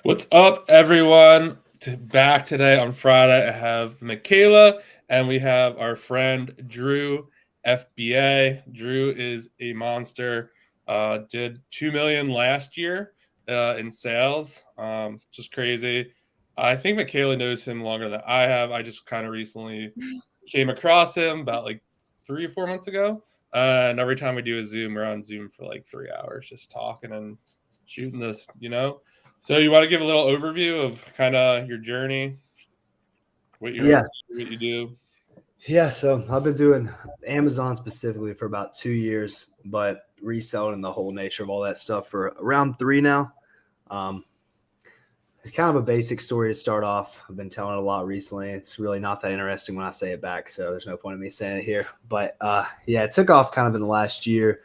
What's up, everyone? Back today on Friday, I have Makayla and we have our friend Drew, FBA. Drew is a monster. Did 2 million last year in sales. Just crazy. I think Makayla knows him longer than I have. I just kind of recently came across him about like 3 or 4 months ago. And every time we do a Zoom, we're on Zoom for like 3 hours, just talking and shooting this. So you want to give a little overview of kind of your journey, what you're up Yeah, to, what you do? yeah. So I've been doing Amazon specifically for about 2 years, but reselling the whole nature of all that stuff for around three now. Um, it's kind of a basic story to start off. I've been telling it a lot recently. It's really not that interesting when I say it back, so there's no point in me saying it here. But yeah, it took off kind of in the last year.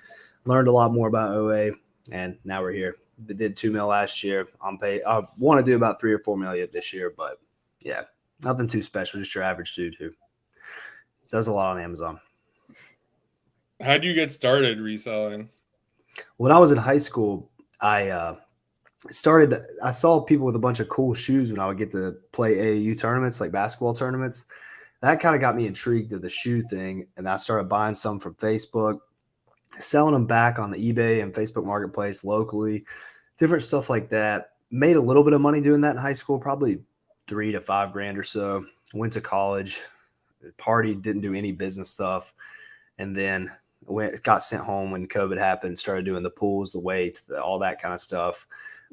Learned a lot more about OA, and now we're here. Did 2 mil last year. I want to do about 3 or 4 million this year, but yeah, nothing too special. Just your average dude who does a lot on Amazon. How do you get started reselling? When I was in high school, I saw people with a bunch of cool shoes when I would get to play AAU tournaments, like basketball tournaments. That kind of got me intrigued to the shoe thing. And I started buying some from Facebook, selling them back on the eBay and Facebook marketplace locally, different stuff like that. Made a little bit of money doing that in high school, probably 3 to 5 grand or so. Went to college, partied, didn't do any business stuff. And then got sent home when COVID happened, started doing the pools, the weights, all that kind of stuff.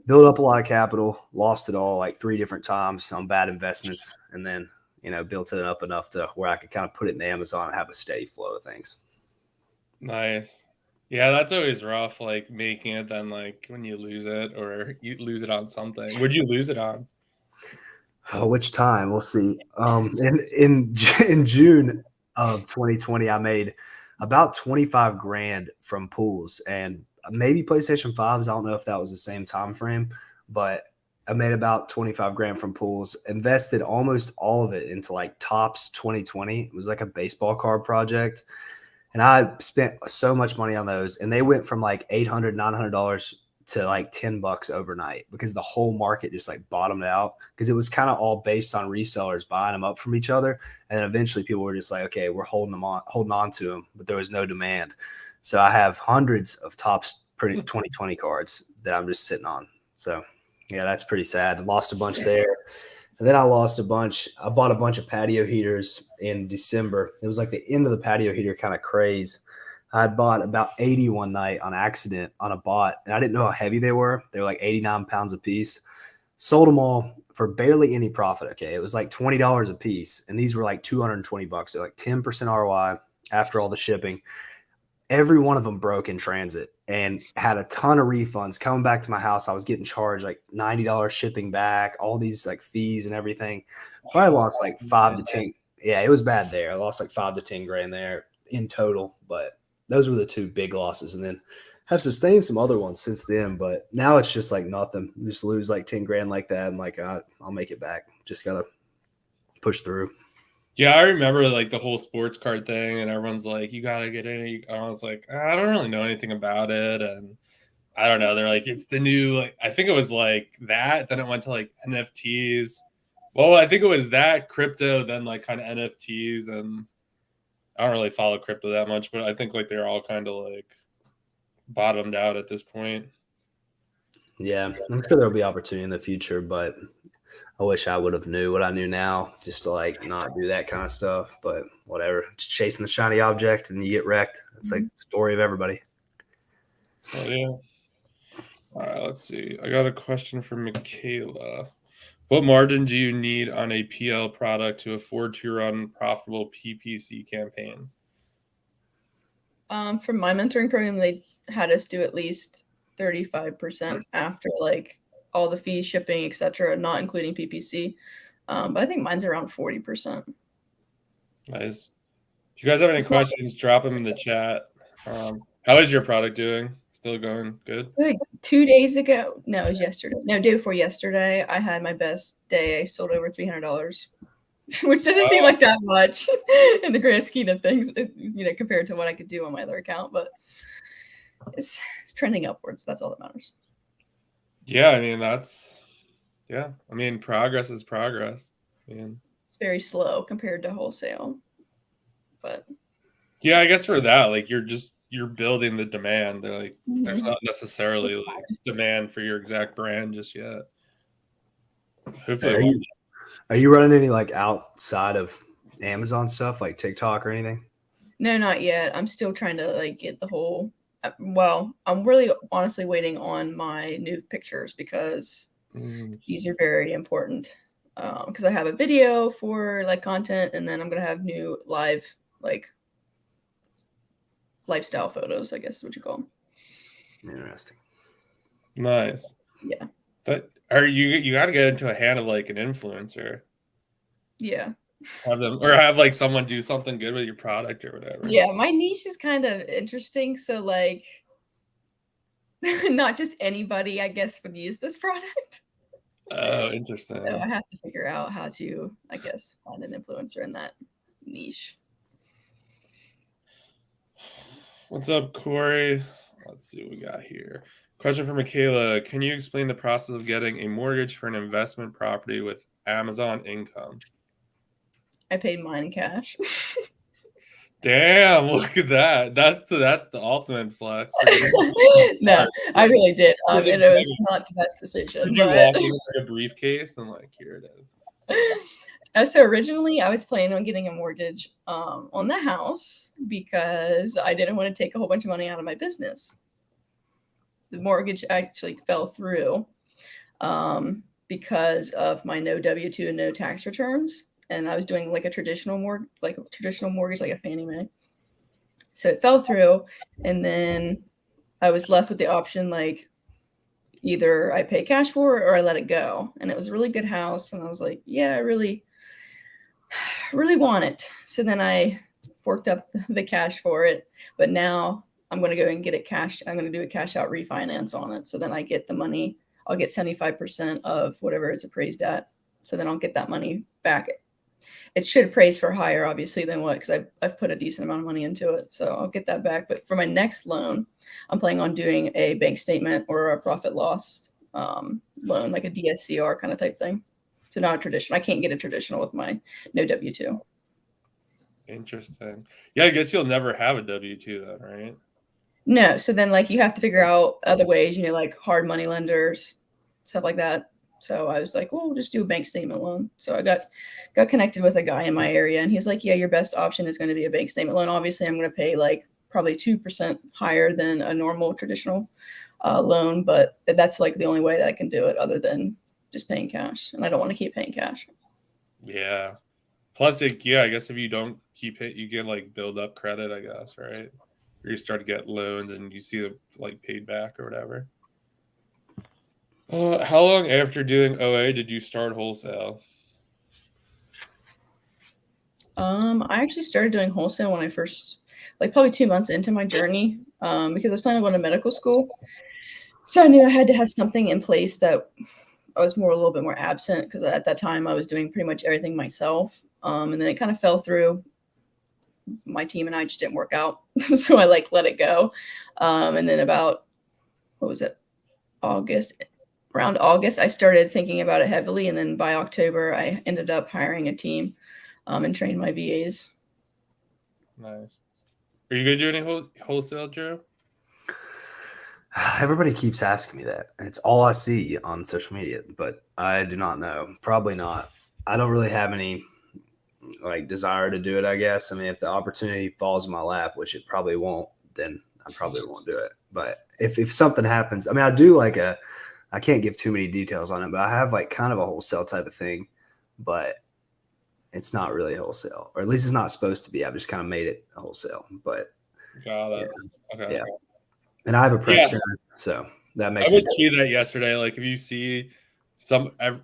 Built up a lot of capital, lost it all like 3 different times on bad investments, and then built it up enough to where I could kind of put it in Amazon and have a steady flow of things. Nice. Yeah, that's always rough, like making it then like when you lose it or you lose it on something. Would you lose it on? Oh, which time? We'll see. In June of 2020, I made about 25 grand from pools and maybe PlayStation 5s. I don't know if that was the same time frame, but I made about 25 grand from pools, invested almost all of it into like Tops 2020. It was like a baseball card project. And I spent so much money on those, and they went from like $800, $900 to like $10 overnight because the whole market just like bottomed out because it was kind of all based on resellers buying them up from each other. And then eventually people were just like, okay, we're holding on to them, but there was no demand. So I have hundreds of Tops 2020 cards that I'm just sitting on. So yeah, that's pretty sad. Lost a bunch there. And then I lost a bunch. I bought a bunch of patio heaters in December. It was like the end of the patio heater kind of craze. I had bought about 80 one night on accident on a bot, and I didn't know how heavy they were. They were like 89 pounds a piece. Sold them all for barely any profit. Okay. It was like $20 a piece. And these were like $220. So like 10% ROI after all the shipping. Every one of them broke in transit and had a ton of refunds coming back to my house. I was getting charged like $90 shipping back, all these like fees and everything. Probably lost like 5 to 10. Yeah, it was bad there. I lost like 5 to 10 grand there in total, but those were the two big losses. And then have sustained some other ones since then, but now it's just like nothing. Just lose like 10 grand like that. I'm like, I'll make it back. Just got to push through. Yeah, I remember like the whole sports card thing, and everyone's like, "You gotta get in." I was like, I don't really know anything about it, and I don't know. They're like, it's the new, like, I think it was like that. Then it went to like NFTs. Well, I think it was that crypto, then like kind of NFTs, and I don't really follow crypto that much, but I think like they're all kind of like bottomed out at this point. Yeah, I'm sure there'll be opportunity in the future, but I wish I would have knew what I knew now just to like not do that kind of stuff. But whatever, just chasing the shiny object and you get wrecked. It's like the story of everybody. Oh yeah. All right, let's see. I got a question from Makayla. What margin do you need on a PL product to afford to run profitable PPC campaigns? From my mentoring program, they had us do at least 35% after like all the fees, shipping, etc., not including PPC. But I think mine's around 40%. Nice. If you guys have any questions, drop them in the chat. How is your product doing? Still going good? Like 2 days ago, no, it was yesterday. No, day before yesterday, I had my best day. I sold over $300, which doesn't seem like that much in the grand scheme of things, compared to what I could do on my other account. But it's trending upwards. That's all that matters. Yeah, I mean Yeah, I mean, progress is progress. I mean, It's very slow compared to wholesale, but yeah, I guess for that, like you're building the demand. They're like, there's Mhm. not necessarily like demand for your exact brand just yet. Hopefully, Are you, are you running any like outside of Amazon stuff like TikTok or anything? no, not yet. I'm still trying to like get the whole. Well, I'm really honestly waiting on my new pictures because these are very important. Because I have a video for like content, and then I'm gonna have new live like lifestyle photos. I guess is what you call them. Interesting. nice. Yeah, But are you got to get into a hand of like an influencer, yeah, have them or have like someone do something good with your product or whatever. yeah. My niche is kind of interesting. So like, not just anybody, I guess, would use this product. Oh, So I interesting. have to figure out how to, I guess, find an influencer in that niche. What's up, Corey? Let's see what we got here. Question for Makayla. Can you explain the process of getting a mortgage for an investment property with Amazon income? I paid mine in cash. Damn, look at that. That's the ultimate flex. No, I really did. Did And it was not the best decision, you but walk in with like a briefcase and like here it is? so originally I was planning on getting a mortgage on the house because I didn't want to take a whole bunch of money out of my business. The mortgage actually fell through because of my no W-2 and no tax returns. And I was doing like a traditional mortgage, like a Fannie Mae. So it fell through, and then I was left with the option like either I pay cash for it or I let it go. And it was a really good house, and I was like, yeah, I really want it. So then I forked up the cash for it, but now I'm going to go and get it cash. I'm going to do a cash out refinance on it. So then I get the money. I'll get 75% of whatever it's appraised at. So then I'll get that money back. It should appraise for higher, obviously, than what, because I've put a decent amount of money into it. So I'll get that back. But for my next loan, I'm planning on doing a bank statement or a profit loss loan, like a DSCR kind of type thing. So not a traditional. I can't get a traditional with my no W-2. Interesting. Yeah, I guess you'll never have a W-2 then, right? No. So then like you have to figure out other ways, like hard money lenders, stuff like that. So I was like, well, we'll just do a bank statement loan. So I got connected with a guy in my area, and he's like, yeah, your best option is going to be a bank statement loan. Obviously, I'm going to pay like probably 2% higher than a normal traditional loan, but that's like the only way that I can do it other than just paying cash. And I don't want to keep paying cash. Yeah. Plus, yeah, I guess if you don't keep it, you get like build up credit, I guess, right? Or you start to get loans and you see them like paid back or whatever. How long after doing OA did you start wholesale? I actually started doing wholesale when I first, like probably 2 months into my journey, because I was planning on going to medical school. So I knew I had to have something in place that I was a little bit more absent, because at that time I was doing pretty much everything myself. And then it kind of fell through. My team and I just didn't work out. So I like let it go. And then about, what was it? Around August, I started thinking about it heavily. And then by October, I ended up hiring a team and trained my VAs. Nice. Are you gonna do any wholesale, Drew? Everybody keeps asking me that. It's all I see on social media, but I do not know. Probably not. I don't really have any like desire to do it, I guess. I mean, if the opportunity falls in my lap, which it probably won't, then I probably won't do it. But if something happens, I mean, I do like I can't give too many details on it, but I have like kind of a wholesale type of thing, but it's not really wholesale, or at least it's not supposed to be. I've just kind of made it a wholesale, but Got it. yeah. Okay. Yeah. And I have a prep Yeah. center, so that I makes was it. tweeting that yesterday. Like, if you see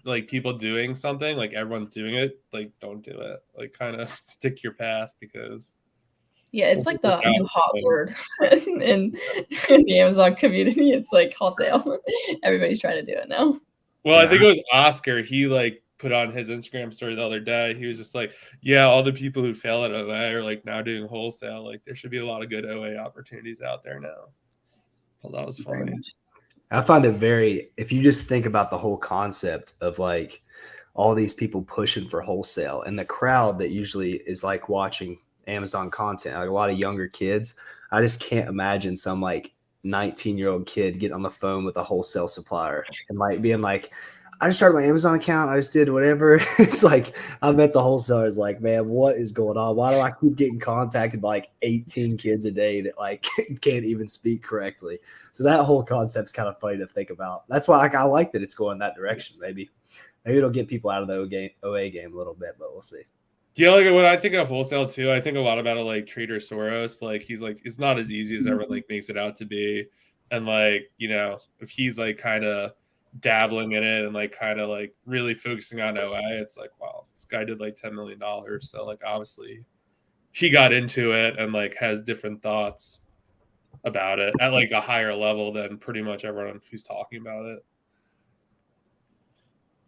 like people doing something, like everyone's doing it, like don't do it. Like, kind of stick your path because Yeah, it's like the new hot word in the Amazon community. It's like wholesale. Everybody's trying to do it now. Well, I Yeah. think it was Oscar. He like put on his Instagram story the other day. He was just like, "Yeah, all the people who fail at OA are like now doing wholesale. Like, there should be a lot of good OA opportunities out there now." Well, that was funny. I find it if you just think about the whole concept of like all these people pushing for wholesale and the crowd that usually is like watching Amazon content, like a lot of younger kids, I just can't imagine some like 19-year-old kid getting on the phone with a wholesale supplier and like being like, I just started my Amazon account. I just did whatever. It's like, I bet the wholesalers like, man, what is going on? Why do I keep getting contacted by like 18 kids a day that like can't even speak correctly? So that whole concept's kind of funny to think about. That's why I like that it's going that direction. Maybe it'll get people out of the OA game a little bit, but we'll see. Yeah, like when I think of wholesale too, I think a lot about it like Trader Soros. Like he's like, it's not as easy as everyone like makes it out to be. And like, you know, if he's like kind of dabbling in it and like kind of like really focusing on OA, it's like, wow, this guy did like $10 million. So like obviously he got into it and like has different thoughts about it at like a higher level than pretty much everyone who's talking about it.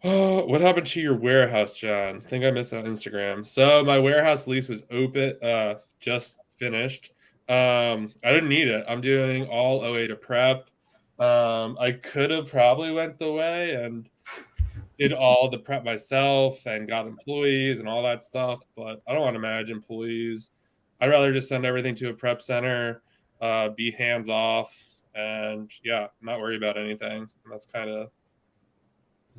Oh, what happened to your warehouse, John? I think I missed it on Instagram. So my warehouse lease was open, just finished. I didn't need it. I'm doing all OA to prep. I could have probably went the way and did all the prep myself and got employees and all that stuff, but I don't want to manage employees. I'd rather just send everything to a prep center, be hands off, and yeah, not worry about anything. And that's kind of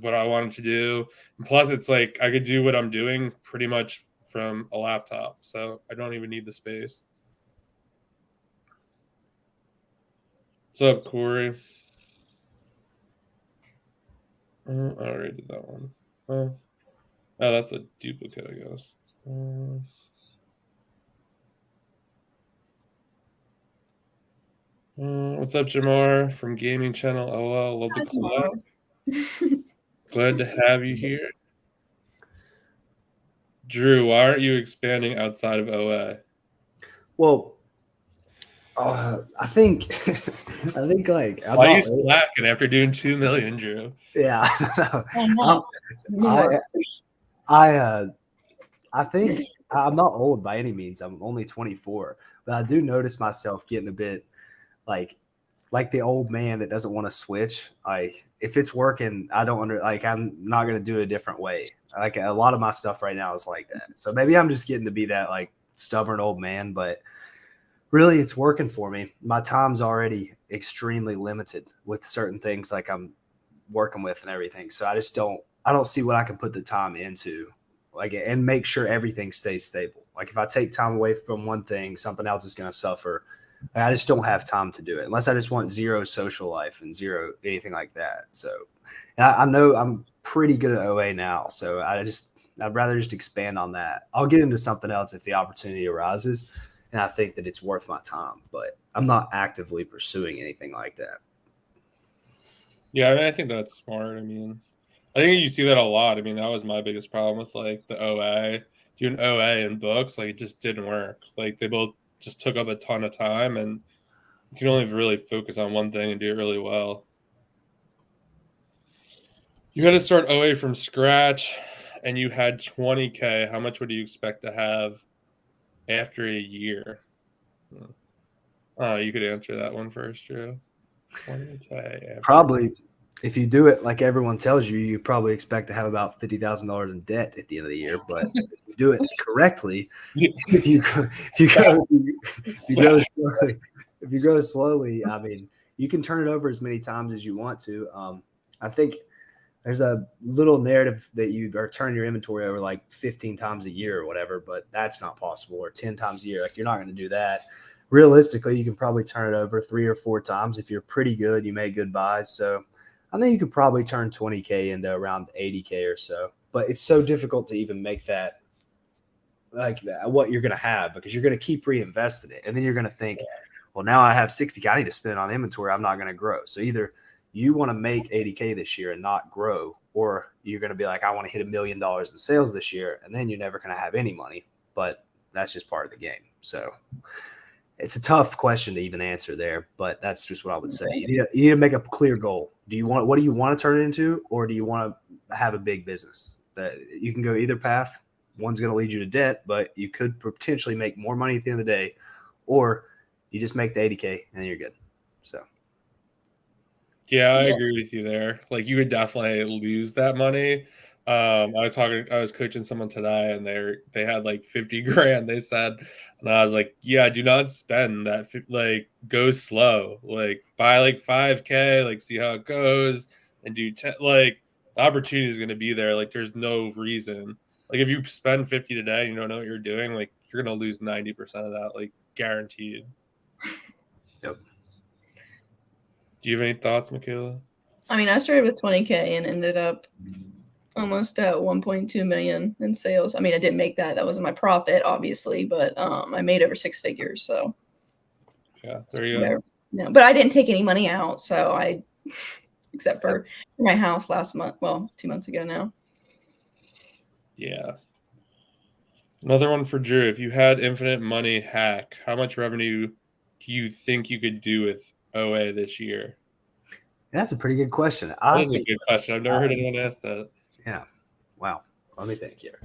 what I wanted to do. And plus, it's like I could do what I'm doing pretty much from a laptop, so I don't even need the space. What's up, Corey? I already did that one. Oh, that's a duplicate, I guess. What's up, Jamar from Gaming Channel? LOL, love the collab. Glad to have you here. Drew, why aren't you expanding outside of OA? Well, I think like why are you slacking after doing 2 million, Drew? Yeah, I think I'm not old by any means. I'm only 24, but I do notice myself getting a bit like the old man that doesn't want to switch. Like if it's working, I'm not going to do it a different way. Like a lot of my stuff right now is like that. So maybe I'm just getting to be that like stubborn old man, but really it's working for me. My time's already extremely limited with certain things like I'm working with and everything. So I don't see what I can put the time into like and make sure everything stays stable. Like if I take time away from one thing, something else is going to suffer. I just don't have time to do it unless I just want zero social life and zero anything like that. So and I know I'm pretty good at OA now. So I'd rather just expand on that. I'll get into something else if the opportunity arises. And I think that it's worth my time, but I'm not actively pursuing anything like that. Yeah, I mean, I think that's smart. I mean, I think you see that a lot. I mean, that was my biggest problem with like the OA, doing OA and books. Like it just didn't work. Like they both just took up a ton of time, and you can only really focus on one thing and do it really well. You had to start OA from scratch, and you had 20K. How much would you expect to have after a year? Oh, you could answer that one first, Drew. 20K. Probably, if you do it like everyone tells you, you probably expect to have about $50,000 in debt at the end of the year. But if you do it correctly, if you go slowly, I mean, you can turn it over as many times as you want to. I think there's a little narrative that you are turning your inventory over like 15 times a year or whatever, but that's not possible, or 10 times a year. Like you're not going to do that. Realistically, you can probably turn it over 3 or 4 times. If you're pretty good, you make good buys. So I think you could probably turn 20K into around 80K or so, but it's so difficult to even make that like that, what you're going to have, because you're going to keep reinvesting it. And then you're going to think, well, now I have 60K. I need to spend it on inventory. I'm not going to grow. So either you want to make 80K this year and not grow, or you're going to be like, I want to hit $1 million in sales this year. And then you're never going to have any money, but that's just part of the game. So it's a tough question to even answer there, but that's just what I would say. You need to make a clear goal. What do you want to turn it into, or do you want to have a big business? That you can go either path. One's going to lead you to debt, but you could potentially make more money at the end of the day, or you just make the 80K and then you're good. So Yeah, I Yeah. agree with you there. Like you would definitely lose that money. I was coaching someone today and they had like 50 grand, they said. And I was like, yeah, do not spend that. Like go slow, like buy like 5K, like see how it goes and do 10, like the opportunity is going to be there. Like there's no reason. Like if you spend 50 today and you don't know what you're doing, like you're going to lose 90% of that, like guaranteed. Yep. Do you have any thoughts, Makayla? I mean, I started with 20K and ended up almost at 1.2 million in sales. I mean, I didn't make that. That wasn't my profit, obviously, but I made over 6 figures. So Yeah, there you go. No, but I didn't take any money out. So I, except for my house last month. Well, 2 months ago now. Yeah. Another one for Drew. If you had infinite money hack, how much revenue do you think you could do with OA this year? That's a pretty good question. That is a good question. I've never heard anyone ask that. Yeah. Wow. Let me think here.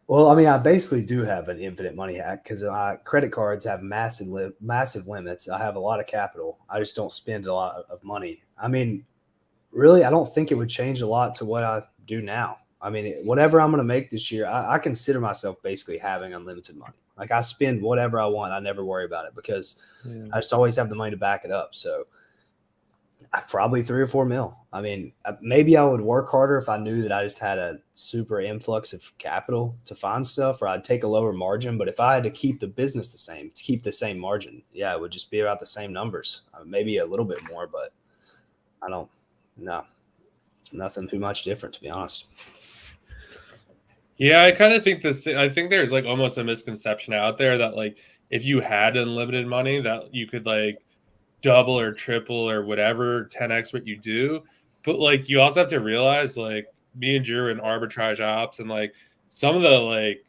Well, I mean, I basically do have an infinite money hack because my credit cards have massive limits. I have a lot of capital. I just don't spend a lot of money. I mean, really, I don't think it would change a lot to what I do now. I mean, whatever I'm going to make this year, I consider myself basically having unlimited money. Like I spend whatever I want. I never worry about it because I just always have the money to back it up. So probably 3 or 4 mil. I mean, maybe I would work harder if I knew that I just had a super influx of capital to find stuff, or I'd take a lower margin. But if I had to keep the business the same, to keep the same margin, yeah, it would just be about the same numbers. Maybe a little bit more, but I don't know. It's nothing too much different, to be honest. Yeah, I kind of think this. I think there's like almost a misconception out there that like if you had unlimited money that you could like double or triple or whatever 10x what you do. But like you also have to realize like me and Drew in arbitrage ops and like some of the like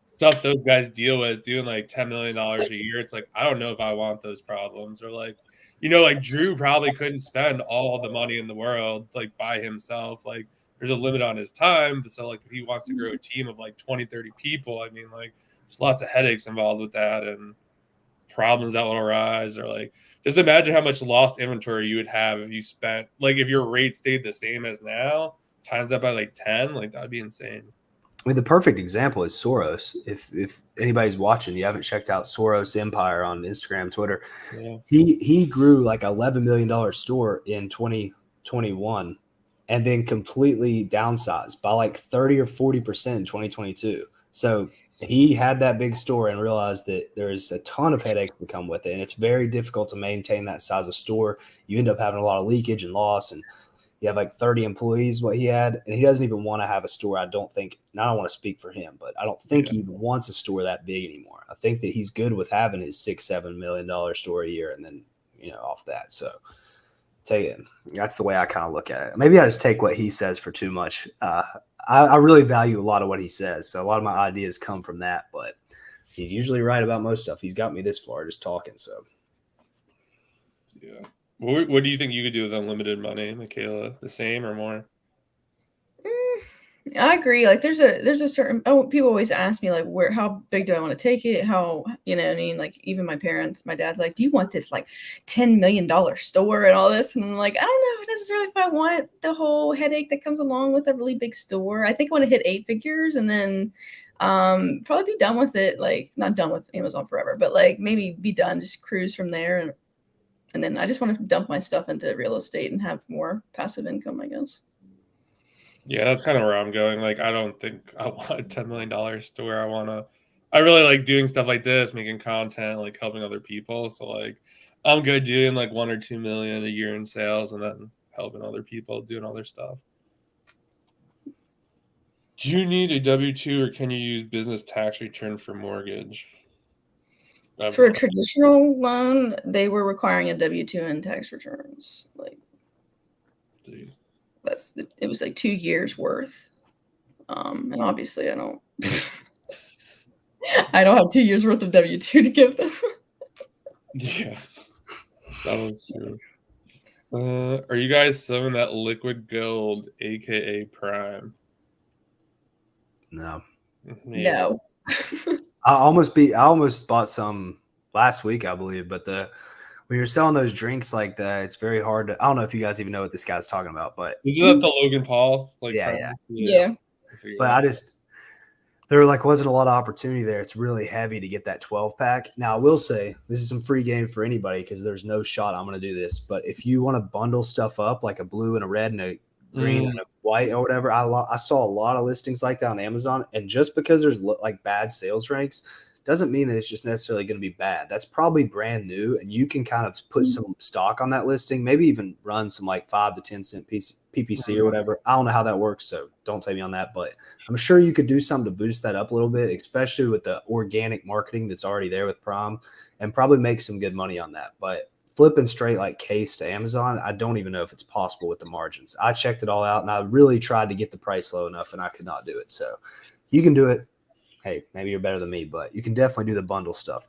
stuff those guys deal with doing like $10 million a year. It's like I don't know if I want those problems. Or like, you know, like Drew probably couldn't spend all the money in the world like by himself. Like there's a limit on his time. So like if he wants to grow a team of like 20, 30 people, I mean like there's lots of headaches involved with that and problems that will arise. Or like just imagine how much lost inventory you would have if you spent like if your rate stayed the same as now, times that by like 10, like that'd be insane. I mean, the perfect example is Soros. If anybody's watching, you haven't checked out Soros Empire on Instagram, Twitter. Yeah. He grew like $11 million store in 2021 and then completely downsized by like 30 or 40% in 2022. So he had that big store and realized that there's a ton of headaches that come with it. And it's very difficult to maintain that size of store. You end up having a lot of leakage and loss, and you have like 30 employees, what he had, and he doesn't even want to have a store. I don't want to speak for him, but I don't think he even wants a store that big anymore. I think that he's good with having his $6-7 million store a year and then, off that. So that's the way I kind of look at it. Maybe I just take what he says for too much. I really value a lot of what he says. So a lot of my ideas come from that, but he's usually right about most stuff. He's got me this far just talking. So, yeah. What do you think you could do with unlimited money, Makayla? The same or more? I agree. Like there's a certain people always ask me like how big do I want to take it? How what I mean? Like even my dad's like, do you want this like $10 million store and all this? And I'm like, I don't know necessarily if I want the whole headache that comes along with a really big store. I think I want to hit 8 figures and then probably be done with it. Like not done with Amazon forever, but like maybe be done, just cruise from there. And then I just want to dump my stuff into real estate and have more passive income, I guess. Yeah, that's kind of where I'm going. Like, I don't think I want a $10 million store. I really like doing stuff like this, making content, like helping other people. So like, I'm good doing like 1 or 2 million a year in sales and then helping other people doing other stuff. Do you need a W-2 or can you use business tax return for mortgage? For a traditional loan, they were requiring a W-2 and tax returns. Like, Dude. It was like 2 years worth. And obviously I don't have 2 years worth of W-2 to give them. Yeah, that was true. Are you guys selling that liquid gold, aka Prime? no. Maybe. No. I almost bought some last week, I believe, but when you're selling those drinks like that, it's very hard to. I don't know if you guys even know what this guy's talking about, but Is that the Logan Paul? Like, yeah, product? Yeah. But there wasn't a lot of opportunity there. It's really heavy to get that 12 pack. Now I will say this is some free game for anybody because there's no shot I'm going to do this. But if you want to bundle stuff up like a blue and a red and a green and a white or whatever, I saw a lot of listings like that on Amazon. And just because there's like bad sales ranks doesn't mean that it's just necessarily going to be bad. That's probably brand new, and you can kind of put some stock on that listing, maybe even run some like 5 to 10 cent piece PPC or whatever. I don't know how that works, so don't take me on that, but I'm sure you could do something to boost that up a little bit, especially with the organic marketing that's already there with Prime, and probably make some good money on that. But flipping straight like case to Amazon, I don't even know if it's possible with the margins. I checked it all out, and I really tried to get the price low enough, and I could not do it. So you can do it. Hey, maybe you're better than me, but you can definitely do the bundle stuff.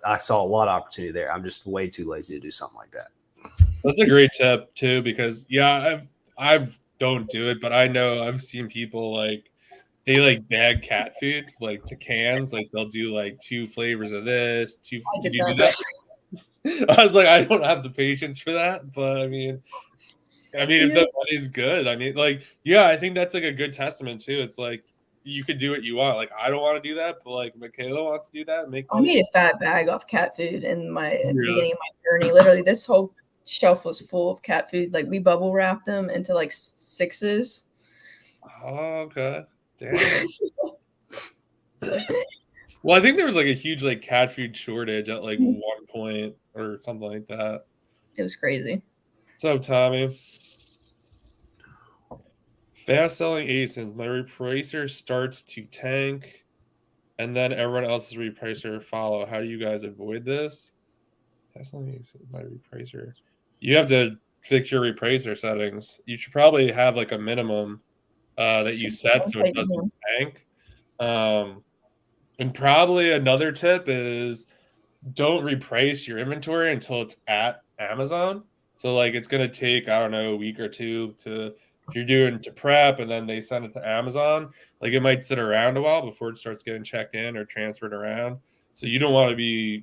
I saw a lot of opportunity there. I'm just way too lazy to do something like that. That's a great tip too, because I don't do it, but I know I've seen people like they like bag cat food, like the cans, like they'll do like 2 flavors of this. Did you do that? I was like, I don't have the patience for that, but I mean, if the money's good, I think that's like a good testament too. It's like you could do what you want. Like I don't want to do that, but like Makayla wants to do that and make I money. made a fat bag off cat food at the beginning of my journey. Literally, this whole shelf was full of cat food. Like we bubble wrapped them into like 6s. Oh, okay. Damn. Well, I think there was like a huge like cat food shortage at like one point or something like that. It was crazy. What's up, Tommy? Fast selling ASINs. My repricer starts to tank, and then everyone else's repricer follow. How do you guys avoid this? Fast selling ASINs. My repricer. You have to fix your repricer settings. You should probably have like a minimum that you set so it doesn't tank. And probably another tip is don't reprice your inventory until it's at Amazon. So like it's going to take, I don't know, a week or two if you're doing to prep and then they send it to Amazon, like it might sit around a while before it starts getting checked in or transferred around. So you don't want to you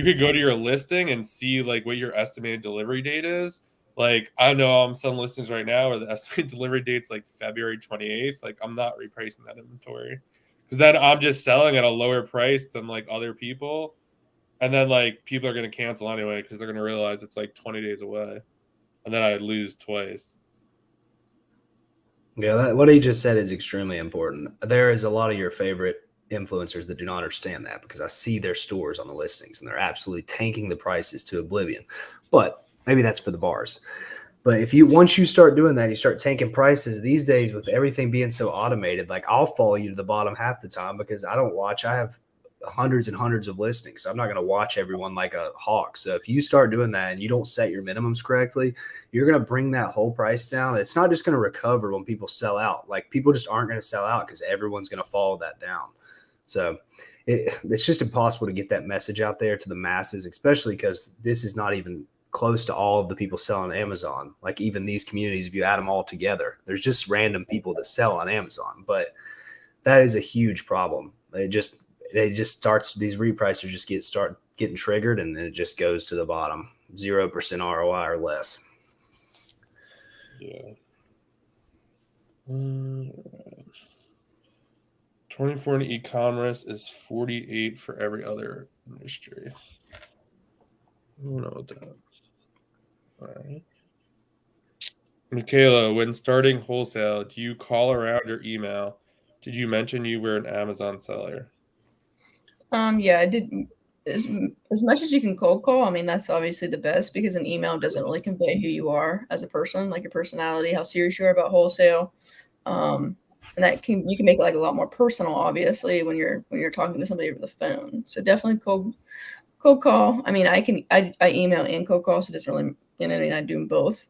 could go to your listing and see like what your estimated delivery date is. Like I know I'm some listings right now where the estimated delivery date's like February 28th. Like I'm not repricing that inventory because then I'm just selling at a lower price than like other people. And then like people are going to cancel anyway because they're going to realize it's like 20 days away. And then I lose twice. Yeah, what he just said is extremely important. There is a lot of your favorite influencers that do not understand that because I see their stores on the listings and they're absolutely tanking the prices to oblivion. But maybe that's for the bars. But once you start doing that, you start tanking prices these days with everything being so automated, like I'll follow you to the bottom half the time because I don't watch. I have hundreds and hundreds of listings. So I'm not going to watch everyone like a hawk. So if you start doing that and you don't set your minimums correctly, you're going to bring that whole price down. It's not just going to recover when people sell out. Like people just aren't going to sell out because everyone's going to follow that down. So it's just impossible to get that message out there to the masses, especially because this is not even close to all of the people selling on Amazon. Like even these communities, if you add them all together, there's just random people that sell on Amazon. But that is a huge problem. These repricers just start getting triggered and then it just goes to the bottom. 0% ROI or less. Yeah. 24 in e-commerce is 48 for every other industry. I don't know what that. All right. Makayla, when starting wholesale, do you call around or email? Did you mention you were an Amazon seller? Yeah, I did as much as you can cold call. I mean, that's obviously the best because an email doesn't really convey who you are as a person, like your personality, how serious you are about wholesale. And you can make it like a lot more personal, obviously, when you're talking to somebody over the phone. So definitely cold call. I mean, I email and cold call, so it doesn't really, I do them both.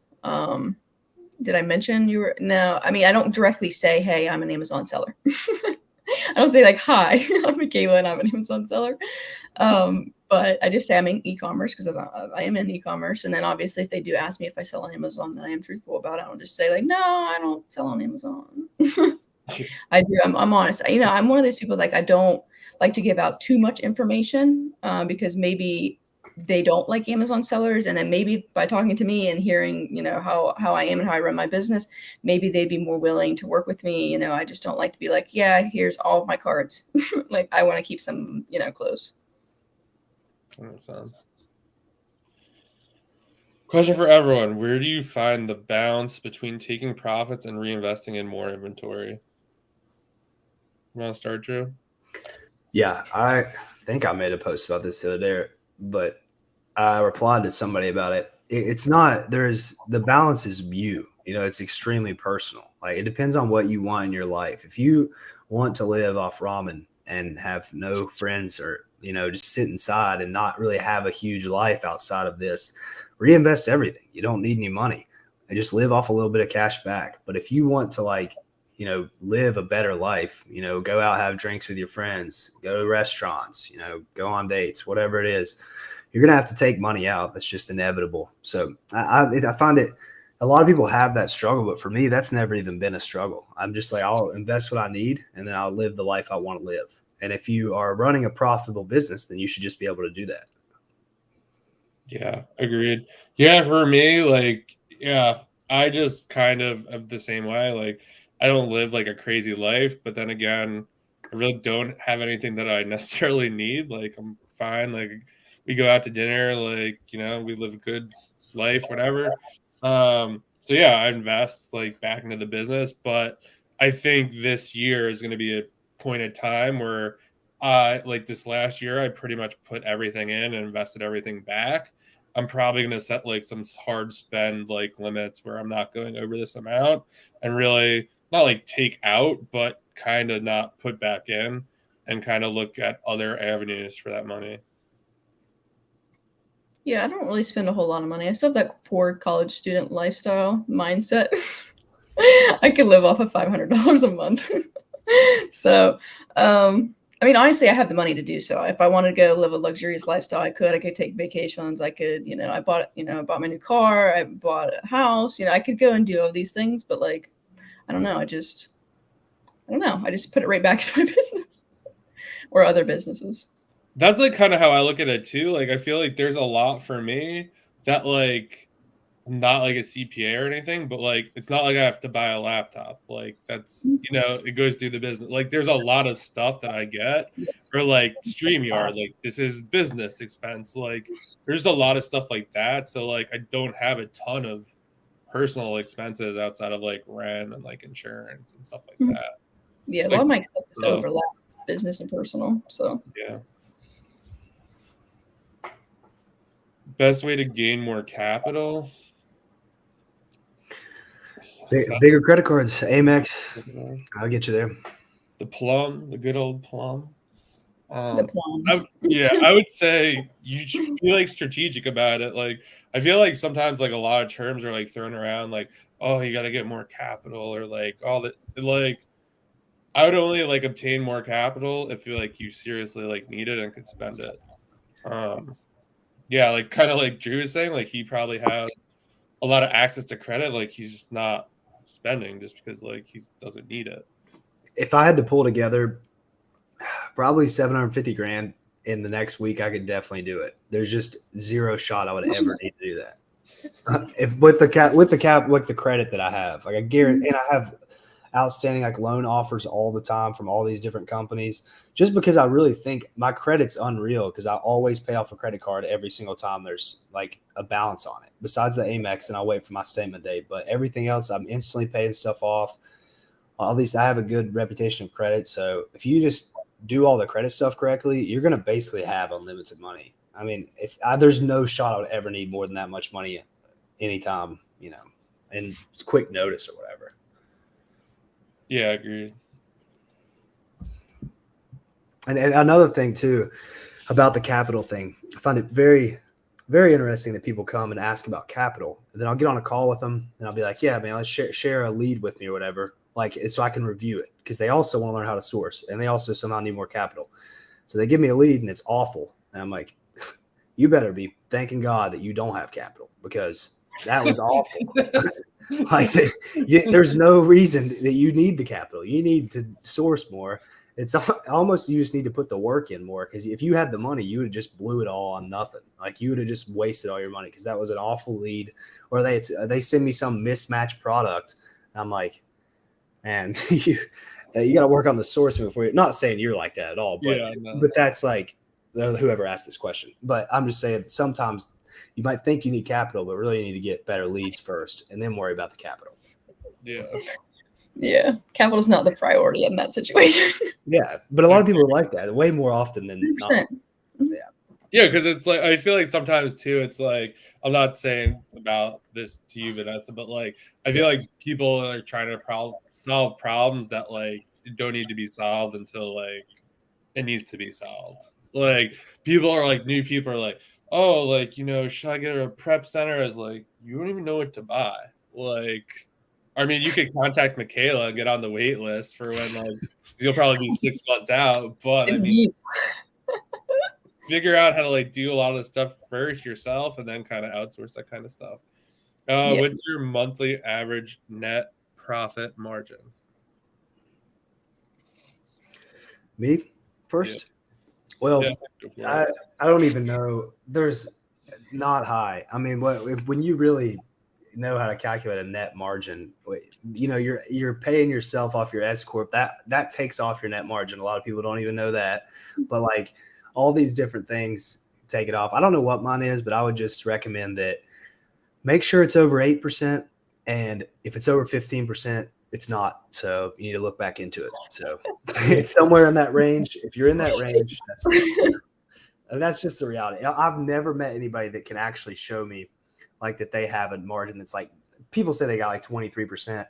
Did I mention you were? No, I mean, I don't directly say, hey, I'm an Amazon seller. I don't say like, hi, I'm Makayla and I'm an Amazon seller. But I just say I'm in e-commerce because I am in e-commerce. And then obviously if they do ask me if I sell on Amazon, then I am truthful about it. I'll just say like, no, I don't sell on Amazon. I do. I'm honest. I'm one of those people like I don't like to give out too much information because maybe they don't like Amazon sellers, and then maybe by talking to me and hearing, you know, how I am and how I run my business, maybe they'd be more willing to work with me. You know, I just don't like to be like, yeah, here's all of my cards. Like, I want to keep some, you know, close. That makes sense. Question for everyone: where do you find the balance between taking profits and reinvesting in more inventory? You want to start, Drew? Yeah, I think I made a post about this the other day, but I replied to somebody about it. It's not, the balance is you. You know, it's extremely personal. Like, it depends on what you want in your life. If you want to live off ramen and have no friends, or, you know, just sit inside and not really have a huge life outside of this, reinvest everything. You don't need any money, and just live off a little bit of cash back. But if you want to, like, you know, live a better life, you know, go out, have drinks with your friends, go to restaurants, you know, go on dates, whatever it is, you're going to have to take money out. That's just inevitable. So I find it, a lot of people have that struggle, but for me, that's never even been a struggle. I'm just like, I'll invest what I need, and then I'll live the life I want to live. And if you are running a profitable business, then you should just be able to do that. Yeah, agreed. Yeah, for me, like, yeah, I just kind of am the same way. Like, I don't live like a crazy life, but then again, I really don't have anything that I necessarily need. Like, I'm fine. Like, we go out to dinner, like, you know, we live a good life, whatever. So yeah, I invest like back into the business, but I think this year is going to be a point in time where like this last year, I pretty much put everything in and invested everything back. I'm probably going to set like some hard spend like limits where I'm not going over this amount, and really not like take out, but kind of not put back in, and kind of look at other avenues for that money. Yeah, I don't really spend a whole lot of money. I still have that poor college student lifestyle mindset. I could live off of $500 a month. So, I mean, honestly, I have the money to do so. If I wanted to go live a luxurious lifestyle, I could take vacations. I could, you know, I bought my new car. I bought a house. You know, I could go and do all these things, but like, I don't know. I just put it right back into my business or other businesses. That's like kind of how I look at it too. Like, I feel like there's a lot for me that, like, I'm not like a CPA or anything, but like, it's not like I have to buy a laptop. Like, that's, you know, it goes through the business. Like, there's a lot of stuff that I get for like StreamYard. Like, this is business expense. Like, there's a lot of stuff like that. So like, I don't have a ton of personal expenses outside of like rent and like insurance and stuff like that. Yeah, It's a lot like, of my expenses overlap business and personal. So yeah. Best way to gain more capital? Bigger credit cards, Amex. I'll get you there. The good old plum. the plum. I would say you should be like strategic about it. Like, I feel like sometimes like a lot of terms are like thrown around, like, oh, you got to get more capital, or like all that. Like, I would only like obtain more capital if you seriously like need it and could spend it. Yeah, like kind of like Drew was saying, like he probably has a lot of access to credit, like he's just not spending just because like he doesn't need it. If I had to pull together probably 750 grand in the next week, I could definitely do it. There's just zero shot I would ever need to do that. If with the credit that I have, like I guarantee, and I have outstanding like loan offers all the time from all these different companies, just because I really think my credit's unreal, because I always pay off a credit card every single time there's like a balance on it, besides the Amex, and I'll wait for my statement date. But everything else, I'm instantly paying stuff off. At least I have a good reputation of credit. So if you just do all the credit stuff correctly, you're going to basically have unlimited money. I mean, there's no shot I would ever need more than that much money anytime, you know, and it's quick notice or whatever. Yeah, agreed. And another thing too about the capital thing, I find it very, very interesting that people come and ask about capital, and then I'll get on a call with them and I'll be like, yeah, man, let's share a lead with me or whatever, like, so I can review it, because they also want to learn how to source, and they also somehow need more capital. So they give me a lead and it's awful, and I'm like, you better be thanking God that you don't have capital, because that was awful. Like, there's no reason that you need the capital. You need to source more it's almost you just need to put the work in more, because if you had the money, you would have just blew it all on nothing. Like you would have just wasted all your money because that was an awful lead. Or they send me some mismatched product. And I'm like, man, you got to work on the sourcing before you. Not saying you're like that at all, but but that's like whoever asked this question. But I'm just saying sometimes you might think you need capital, but really you need to get better leads first and then worry about the capital. Yeah. Yeah, capital's not the priority in that situation. Yeah, but a lot of people are like that way more often than 100%. not. Yeah, because it's like I feel like sometimes too, it's like I'm not saying about this to you, Vanessa, but like I feel like people are trying to solve problems that like don't need to be solved until like it needs to be solved. Like people are like new people are like, oh, like should I get a prep center? As like you don't even know what to buy. Like, I mean, you could contact Makayla and get on the wait list for when like you'll probably be 6 months out, but It's I mean. deep. Figure out how to like do a lot of the stuff first yourself and then kind of outsource that kind of stuff. What's your monthly average net profit margin? Me first? Well, I don't even know. There's not high. I mean, when you really know how to calculate a net margin, you're paying yourself off your S corp. That takes off your net margin. A lot of people don't even know that, but like all these different things take it off. I don't know what mine is, but I would just recommend that make sure it's over 8%. And if it's over 15%, it's not. So you need to look back into it. So it's somewhere in that range. If you're in that range, that's just the reality. I've never met anybody that can actually show me like that they have a margin that's like, people say they got like 23%.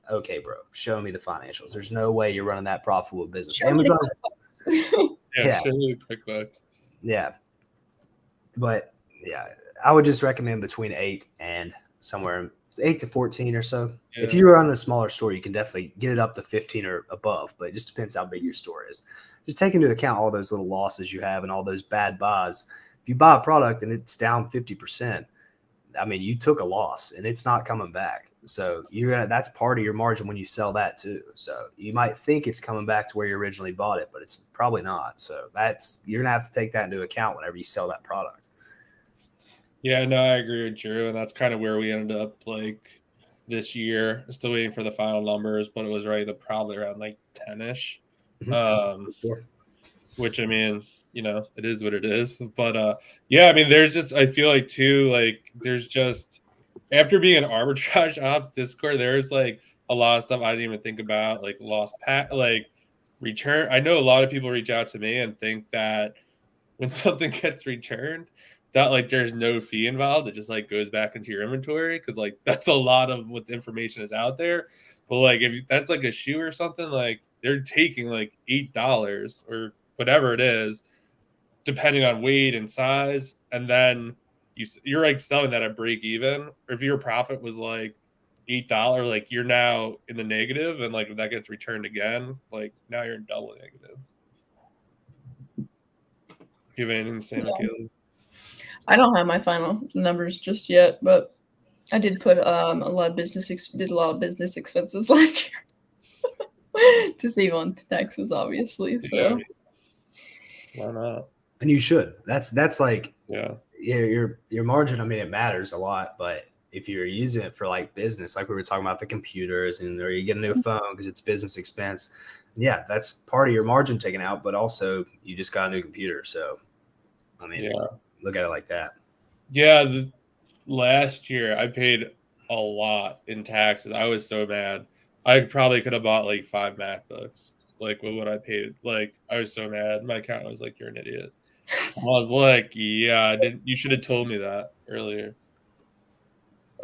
Okay, bro. Show me the financials. There's no way you're running that profitable business. Amazon. Yeah. QuickBooks. Yeah. But yeah, I would just recommend between 8 and somewhere 8 to 14 or so. Yeah. If you're on a smaller store, you can definitely get it up to 15 or above, but it just depends how big your store is. Just take into account all those little losses you have and all those bad buys. If you buy a product and it's down 50%, I mean, you took a loss and it's not coming back. So that's part of your margin when you sell that too. So you might think it's coming back to where you originally bought it, but it's probably not. So you're gonna have to take that into account whenever you sell that product. Yeah, no, I agree with Drew, and that's kind of where we ended up like this year. Still waiting for the final numbers, but it was right at probably around like 10-ish. Which I mean, it is what it is. But yeah, I mean, there's just I feel like too, like there's just after being an arbitrage ops Discord, there's like a lot of stuff I didn't even think about, like lost like return. I know a lot of people reach out to me and think that when something gets returned, that like there's no fee involved. It just like goes back into your inventory because like that's a lot of what the information is out there. But like if that's like a shoe or something, like they're taking like $8 or whatever it is, depending on weight and size, and then you're like selling that at break even. Or if your profit was like $8, like you're now in the negative, and like if that gets returned again, like now you're in double negative. You have anything to say, Makayla? I don't have my final numbers just yet, but I did put a lot of business expenses last year to save on taxes, obviously. So why not? And you should. That's like your margin. I mean, it matters a lot, but if you're using it for like business, like we were talking about the computers, or you get a new phone because it's business expense, yeah, that's part of your margin taken out. But also, you just got a new computer, so I mean, look at it like that. Yeah, last year I paid a lot in taxes. I was so mad. I probably could have bought like 5 MacBooks. Like with what I paid. Like I was so mad. My accountant was like, "You're an idiot." I was like, "Yeah, you should have told me that earlier."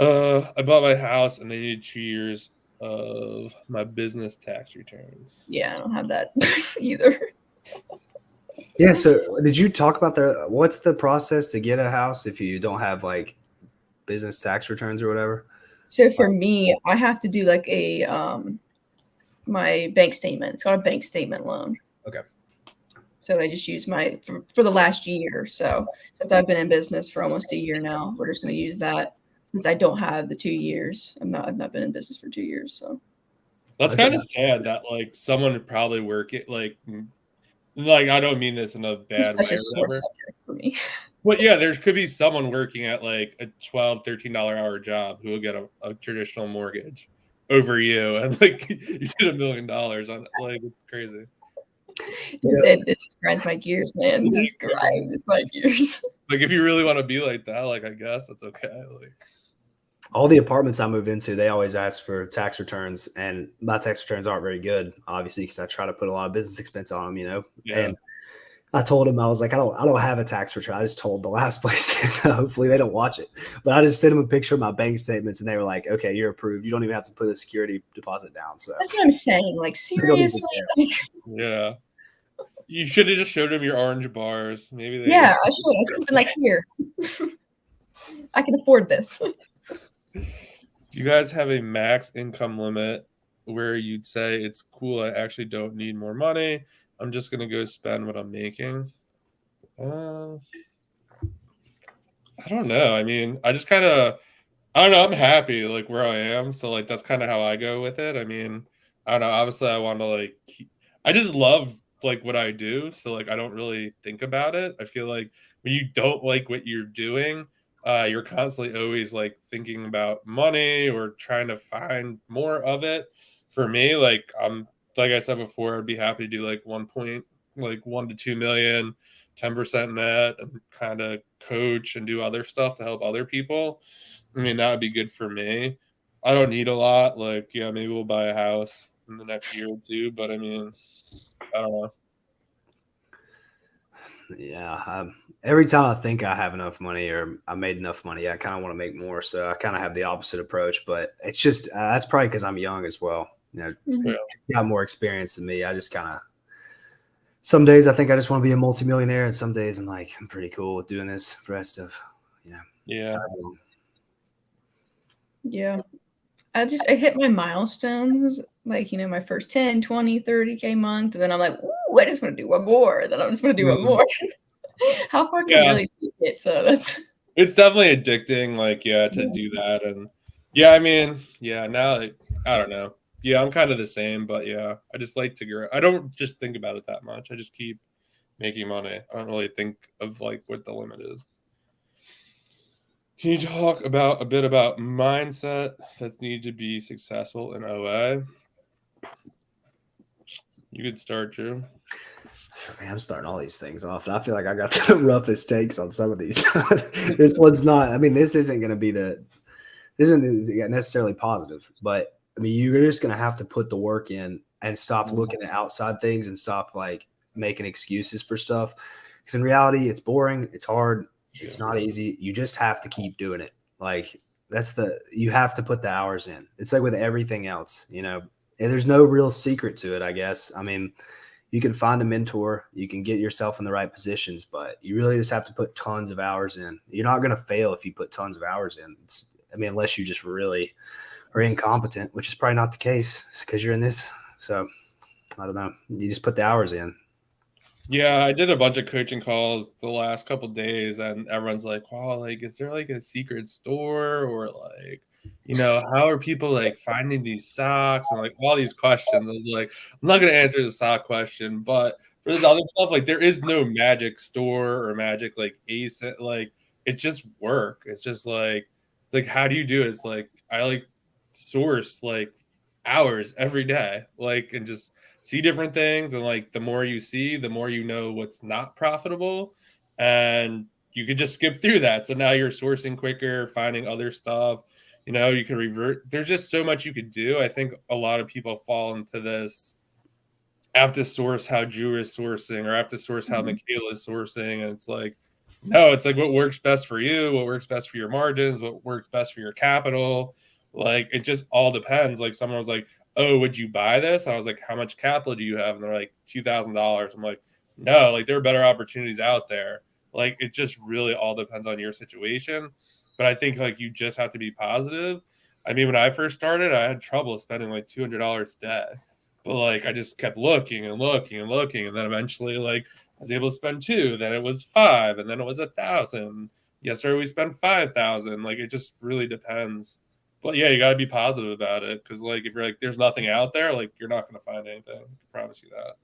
I bought my house and they needed 2 years of my business tax returns. Yeah, I don't have that either. Yeah. So did you talk about what's the process to get a house if you don't have like business tax returns or whatever? So for me, I have to do like a my bank statement. It's called a bank statement loan. Okay. So I just use for the last year. So since I've been in business for almost a year now, we're just going to use that since I don't have the 2 years. I've not been in business for 2 years. So That's kind of sad that like someone would probably work it like I don't mean this in a It's bad such way a or sore whatever. subject for me. But yeah, there could be someone working at like a $12, $13 hour job who will get a traditional mortgage over you, and like you get $1 million on it. Like it's crazy. It just grinds my gears, man. It just grinds my gears. Like if you really want to be like that, like I guess that's okay. Like all the apartments I move into, they always ask for tax returns, and my tax returns aren't very good, obviously, because I try to put a lot of business expense on them, you know. Yeah. And I told him, I was like, I don't have a tax return. I just told the last place. Hopefully they don't watch it, but I just sent them a picture of my bank statements, and they were like, "Okay, you're approved. You don't even have to put a security deposit down." So that's what I'm saying. Like seriously, like, yeah. You should have just showed them your orange bars. Maybe they. Yeah, I should. I could have been like, here, I can afford this. Do you guys have a max income limit where you'd say it's cool? I actually don't need more money. I'm just gonna go spend what I'm making. I don't know. I mean, I just kind of, I don't know. I'm happy like where I am, so like that's kind of how I go with it. I mean, I don't know. Obviously, I want to like, I just love like what I do, so like I don't really think about it. I feel like when you don't like what you're doing, you're constantly always like thinking about money or trying to find more of it. For me, like like I said before, I'd be happy to do like 1 to 2 million, 10% net, and kind of coach and do other stuff to help other people. I mean, that would be good for me. I don't need a lot. Like, yeah, maybe we'll buy a house in the next year or two, but I mean, I don't know. yeah, every time I think I have enough money or I made enough money, I kind of want to make more. So I kind of have the opposite approach, but it's just that's probably because I'm young as well. You know, Mhm. you got more experience than me. I just kind of some days I think I just want to be a multimillionaire, and some days I'm like I'm pretty cool with doing this for the rest of Yeah. Yeah. I hit my milestones, like, you know, my first 10, 20, 30K month. And then I'm like, ooh, I just want to do one more. Then I just want to do one more. How far can I really take it? So that's It's definitely addicting, like, yeah, to do that. And yeah, I mean, yeah, now like, I don't know. Yeah, I'm kind of the same, but yeah, I just like to grow. I don't just think about it that much. I just keep making money. I don't really think of like what the limit is. Can you talk about a bit about mindset that need to be successful in OA? You could start, Drew. Man, I'm starting all these things off, and I feel like I got the roughest takes on some of these. This one's not. I mean, this isn't going to be isn't necessarily positive, but I mean, you're just going to have to put the work in and stop looking at outside things and stop like making excuses for stuff. Because in reality, it's boring, it's hard, it's not easy. You just have to keep doing it. Like you have to put the hours in. It's like with everything else, you know. And there's no real secret to it, I guess. I mean, you can find a mentor, you can get yourself in the right positions, but you really just have to put tons of hours in. You're not going to fail if you put tons of hours in. I mean, unless you just really are incompetent, which is probably not the case because you're in this. So I don't know. You just put the hours in. Yeah, I did a bunch of coaching calls the last couple days, and everyone's like, "Wow, like, is there like a secret store, or like, you know, how are people like finding these socks and like all these questions?" I was like, "I'm not gonna answer the sock question, but for this other stuff, like, there is no magic store or magic like ace. Like, it's just work. It's just like how do you do it? It's like I like source like hours every day, like, and just see different things, and like the more you see, the more you know what's not profitable, and you could just skip through that. So now you're sourcing quicker, finding other stuff. You know, you can revert. There's just so much you could do. I think a lot of people fall into this. I have to source how Drew is sourcing, or I have to source how Makayla is sourcing, and it's like, no, it's like what works best for you, what works best for your margins, what works best for your capital. Like it just all depends. Like someone was like, "Oh, would you buy this?" And I was like, "How much capital do you have?" And they're like, $2,000. I'm like, "No, like there are better opportunities out there." Like it just really all depends on your situation. But I think like you just have to be positive. I mean, when I first started, I had trouble spending like $200 a day. But like I just kept looking and looking and looking, and then eventually like I was able to spend 2, then it was 5, and then it was 1,000. Yesterday we spent 5,000. Like it just really depends. But yeah, you got to be positive about it because like if you're like there's nothing out there, like you're not going to find anything. I promise you that.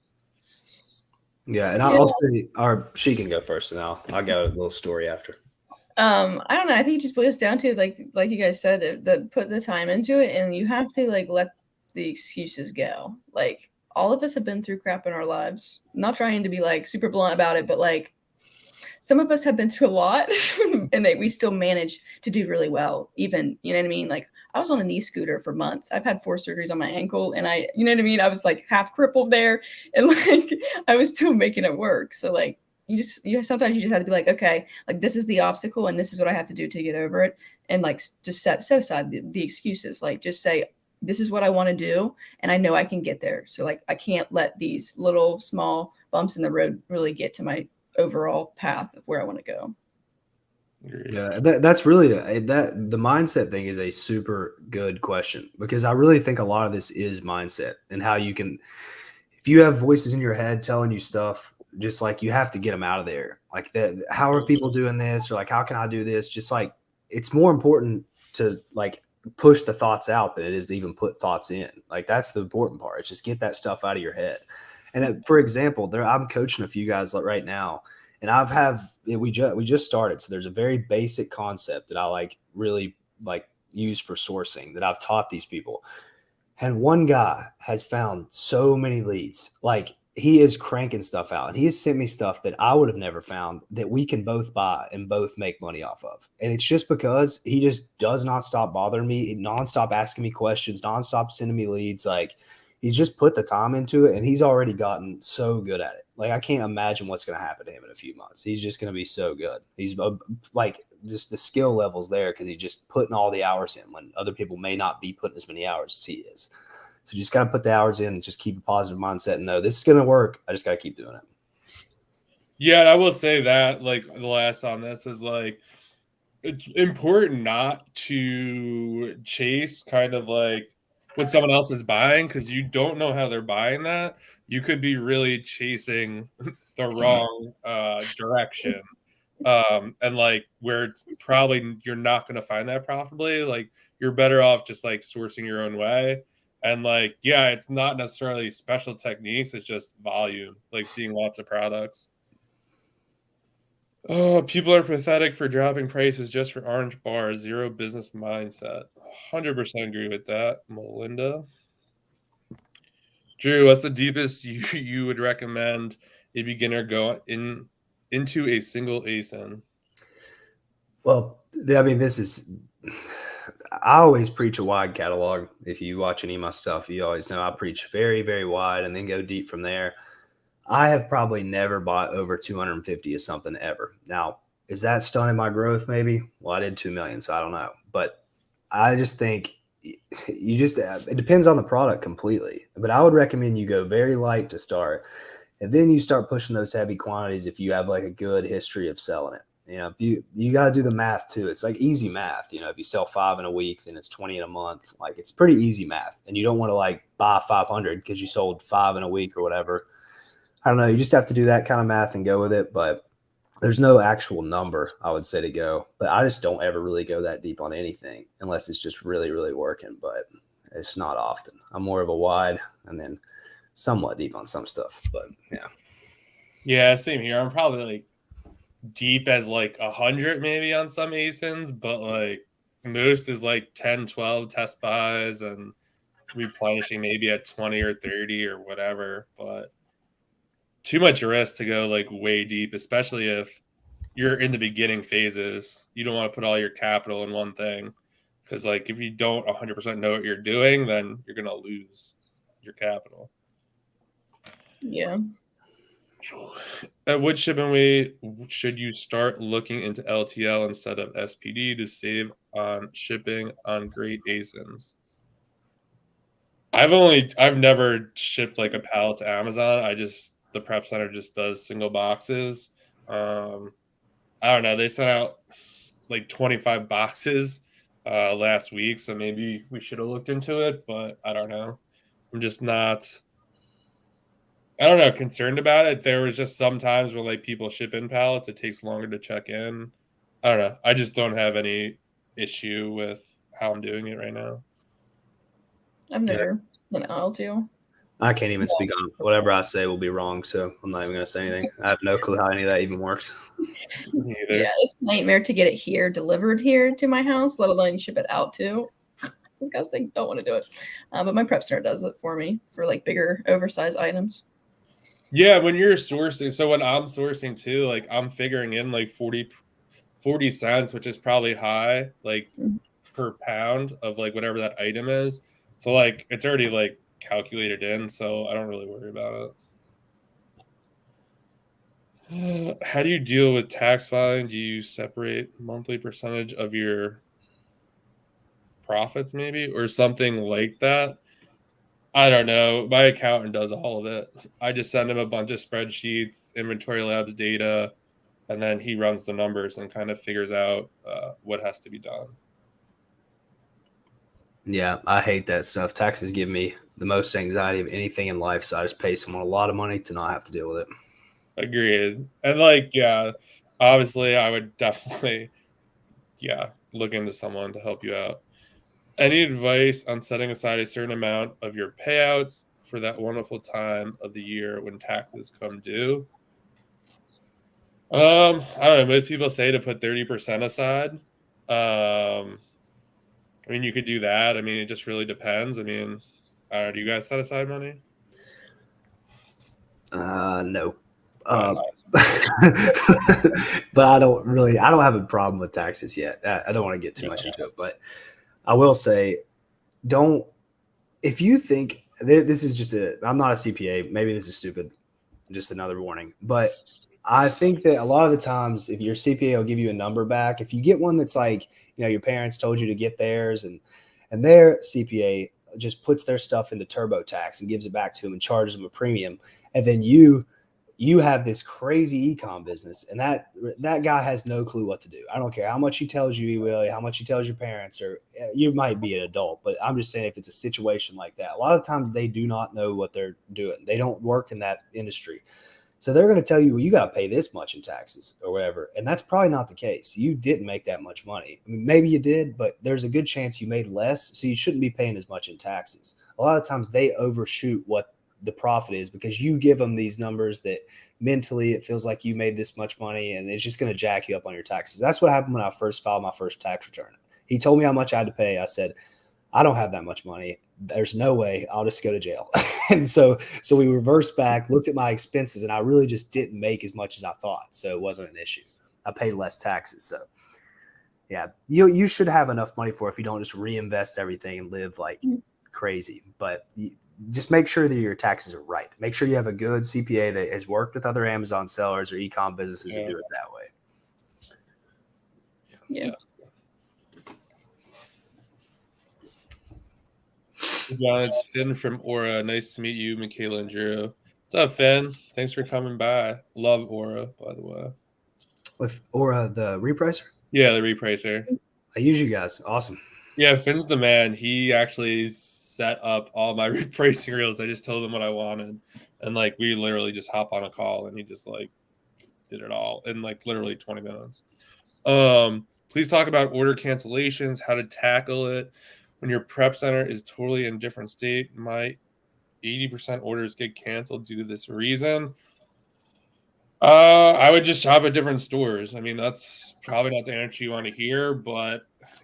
Yeah, and I'll say, she can go first, and I'll go a little story after. I don't know. I think it just boils down to like you guys said, put the time into it, and you have to like let the excuses go. Like all of us have been through crap in our lives. Not trying to be like super blunt about it, but like some of us have been through a lot, and we still manage to do really well. Even, you know what I mean? Like I was on a knee scooter for months. I've had 4 surgeries on my ankle, and you know what I mean? I was like half crippled there, and like I was still making it work. So like sometimes you just have to be like, okay, like this is the obstacle, and this is what I have to do to get over it, and like just set aside the excuses. Like just say, this is what I want to do, and I know I can get there. So like I can't let these little small bumps in the road really get to my overall path of where I want to go. Yeah, that's really the mindset thing is a super good question, because I really think a lot of this is mindset and how you can, if you have voices in your head telling you stuff, just like you have to get them out of there. Like that, how are people doing this? Or like, how can I do this? Just like, it's more important to like push the thoughts out than it is to even put thoughts in. Like that's the important part. It's just get that stuff out of your head. And for example, I'm coaching a few guys right now, and we just started. So there's a very basic concept that I like really like use for sourcing that I've taught these people. And one guy has found so many leads. Like he is cranking stuff out, and he has sent me stuff that I would have never found that we can both buy and both make money off of. And it's just because he just does not stop bothering me, nonstop asking me questions, nonstop sending me leads. Like he's just put the time into it, and he's already gotten so good at it. Like I can't imagine what's going to happen to him in a few months. He's just going to be so good. He's like just the skill levels there because he's just putting all the hours in when other people may not be putting as many hours as he is. So you just got to put the hours in and just keep a positive mindset and know this is going to work. I just got to keep doing it. Yeah, and I will say that like the last on this is like it's important not to chase kind of like what someone else is buying because you don't know how they're buying that. You could be really chasing the wrong direction. And like where probably you're not going to find that profitably. Like you're better off just like sourcing your own way. And like, yeah, it's not necessarily special techniques. It's just volume, like seeing lots of products. Oh, people are pathetic for dropping prices just for orange bars. Zero business mindset. 100% agree with that, Melinda. Drew, what's the deepest you would recommend a beginner go into a single ASIN? Well, I mean, I always preach a wide catalog. If you watch any of my stuff, you always know I preach very, very wide and then go deep from there. I have probably never bought over 250 of something ever. Now, is that stunning my growth? Maybe. Well, I did 2 million, so I don't know. But I just think it depends on the product completely. But I would recommend you go very light to start, and then you start pushing those heavy quantities if you have like a good history of selling it. You know, you got to do the math too. It's like easy math. You know, if you sell 5 in a week, then it's 20 in a month. Like it's pretty easy math. And you don't want to like buy 500 because you sold 5 in a week or whatever. I don't know. You just have to do that kind of math and go with it. But there's no actual number I would say to go. But I just don't ever really go that deep on anything unless it's just really, really working. But it's not often. I'm more of a wide and then somewhat deep on some stuff. But yeah. Yeah, same here. I'm probably like deep as like 100 maybe on some ASINs, but like most is like 10, 12 test buys and replenishing maybe at 20 or 30 or whatever. But too much risk to go like way deep, especially if you're in the beginning phases. You don't want to put all your capital in one thing because like if you don't 100% know what you're doing, then you're going to lose your capital. Yeah. At which shipping weight should you start looking into LTL instead of SPD to save on shipping on great ASINs? I've never shipped like a pallet to Amazon. The prep center just does single boxes. I don't know. They sent out like 25 boxes last week, so maybe we should have looked into it, but I don't know. I'm just not concerned about it. There was just some times where like people ship in pallets, it takes longer to check in. I don't know. I just don't have any issue with how I'm doing it right now. I've never been aisle to. I can't even speak on it. Whatever I say will be wrong, so I'm not even going to say anything. I have no clue how any of that even works. Me either. Yeah, it's a nightmare to get it here, delivered here to my house, let alone ship it out to. Disgusting. Don't want to do it. But my prep center does it for me for like bigger, oversized items. Yeah, when you're sourcing, so when I'm sourcing too, like I'm figuring in like 40 cents, which is probably high, like per pound of like whatever that item is. So like it's already like calculated in, so I don't really worry about it. How do you deal with tax filing? Do you separate monthly percentage of your profits maybe or something like that? I don't know. My accountant does all of it. I just send him a bunch of spreadsheets, inventory labs data, and then he runs the numbers and kind of figures out what has to be done. Yeah, I hate that stuff. Taxes give me the most anxiety of anything in life, so I just pay someone a lot of money to not have to deal with it. Agreed. And like, yeah, obviously I would definitely, look into someone to help you out. Any advice on setting aside a certain amount of your payouts for that wonderful time of the year when taxes come due? I don't know. Most people say to put 30% aside. I mean, you could do that. I mean, it just really depends. I mean, do you guys set aside money? No. But I don't have a problem with taxes yet. I don't want to get too much into it, but I will say, if you think this is just I'm not a CPA, maybe this is stupid, just another warning, but I think that a lot of the times if your CPA will give you a number back, if you get one that's like, your parents told you to get theirs and their CPA just puts their stuff into TurboTax and gives it back to them and charges them a premium. And then you have this crazy ecom business and that guy has no clue what to do. I don't care how much he tells you he will, how much he tells your parents, or you might be an adult, but I'm just saying if it's a situation like that, a lot of times they do not know what they're doing. They don't work in that industry. So they're going to tell you, well, you got to pay this much in taxes or whatever. And that's probably not the case. You didn't make that much money. I mean, maybe you did, but there's a good chance you made less. So you shouldn't be paying as much in taxes. A lot of times they overshoot what the profit is because you give them these numbers that mentally it feels like you made this much money and it's just going to jack you up on your taxes. That's what happened when I first filed my first tax return. He told me how much I had to pay. I said, I don't have that much money. There's no way. I'll just go to jail. And so we reversed back, looked at my expenses, and I really just didn't make as much as I thought. So it wasn't an issue. I paid less taxes. So yeah, you should have enough money for it if you don't just reinvest everything and live like crazy. But just make sure that your taxes are right. Make sure you have a good CPA that has worked with other Amazon sellers or e-com businesses and do it that way. Yeah. John, it's Finn from Aura. Nice to meet you, Makayla and Drew. What's up, Finn? Thanks for coming by. Love Aura, by the way. With Aura, the Repracer? Yeah, the Repracer. I use you guys. Awesome. Yeah, Finn's the man. He actually set up all my repricing reels. I just told him what I wanted. And like we literally just hop on a call and he just like did it all in like literally 20 minutes. Please talk about order cancellations, how to tackle it. When your prep center is totally in a different state, my 80% orders get canceled due to this reason. I would just shop at different stores. I mean, that's probably not the answer you want to hear, but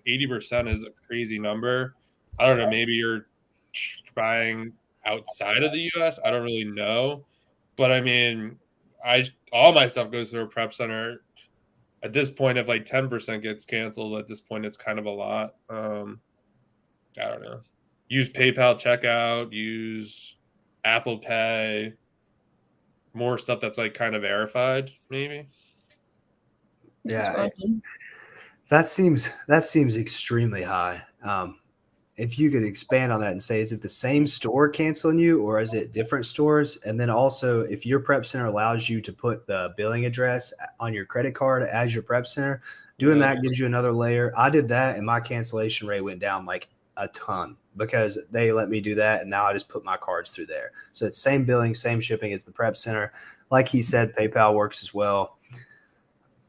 80% is a crazy number. I don't know. Maybe you're buying outside of the US. I don't really know. But I mean, all my stuff goes through a prep center. At this point, if like 10% gets canceled, at this point, it's kind of a lot. I don't know. Use PayPal checkout, use Apple Pay, more stuff that's like kind of verified, maybe. Yeah, that seems extremely high. If you could expand on that and say, is it the same store canceling you or is it different stores? And then also, if your prep center allows you to put the billing address on your credit card as your prep center, doing that gives you another layer. I did that and my cancellation rate went down like a ton because they let me do that. And now I just put my cards through there. So it's same billing, same shipping. It's the prep center. Like he said, PayPal works as well.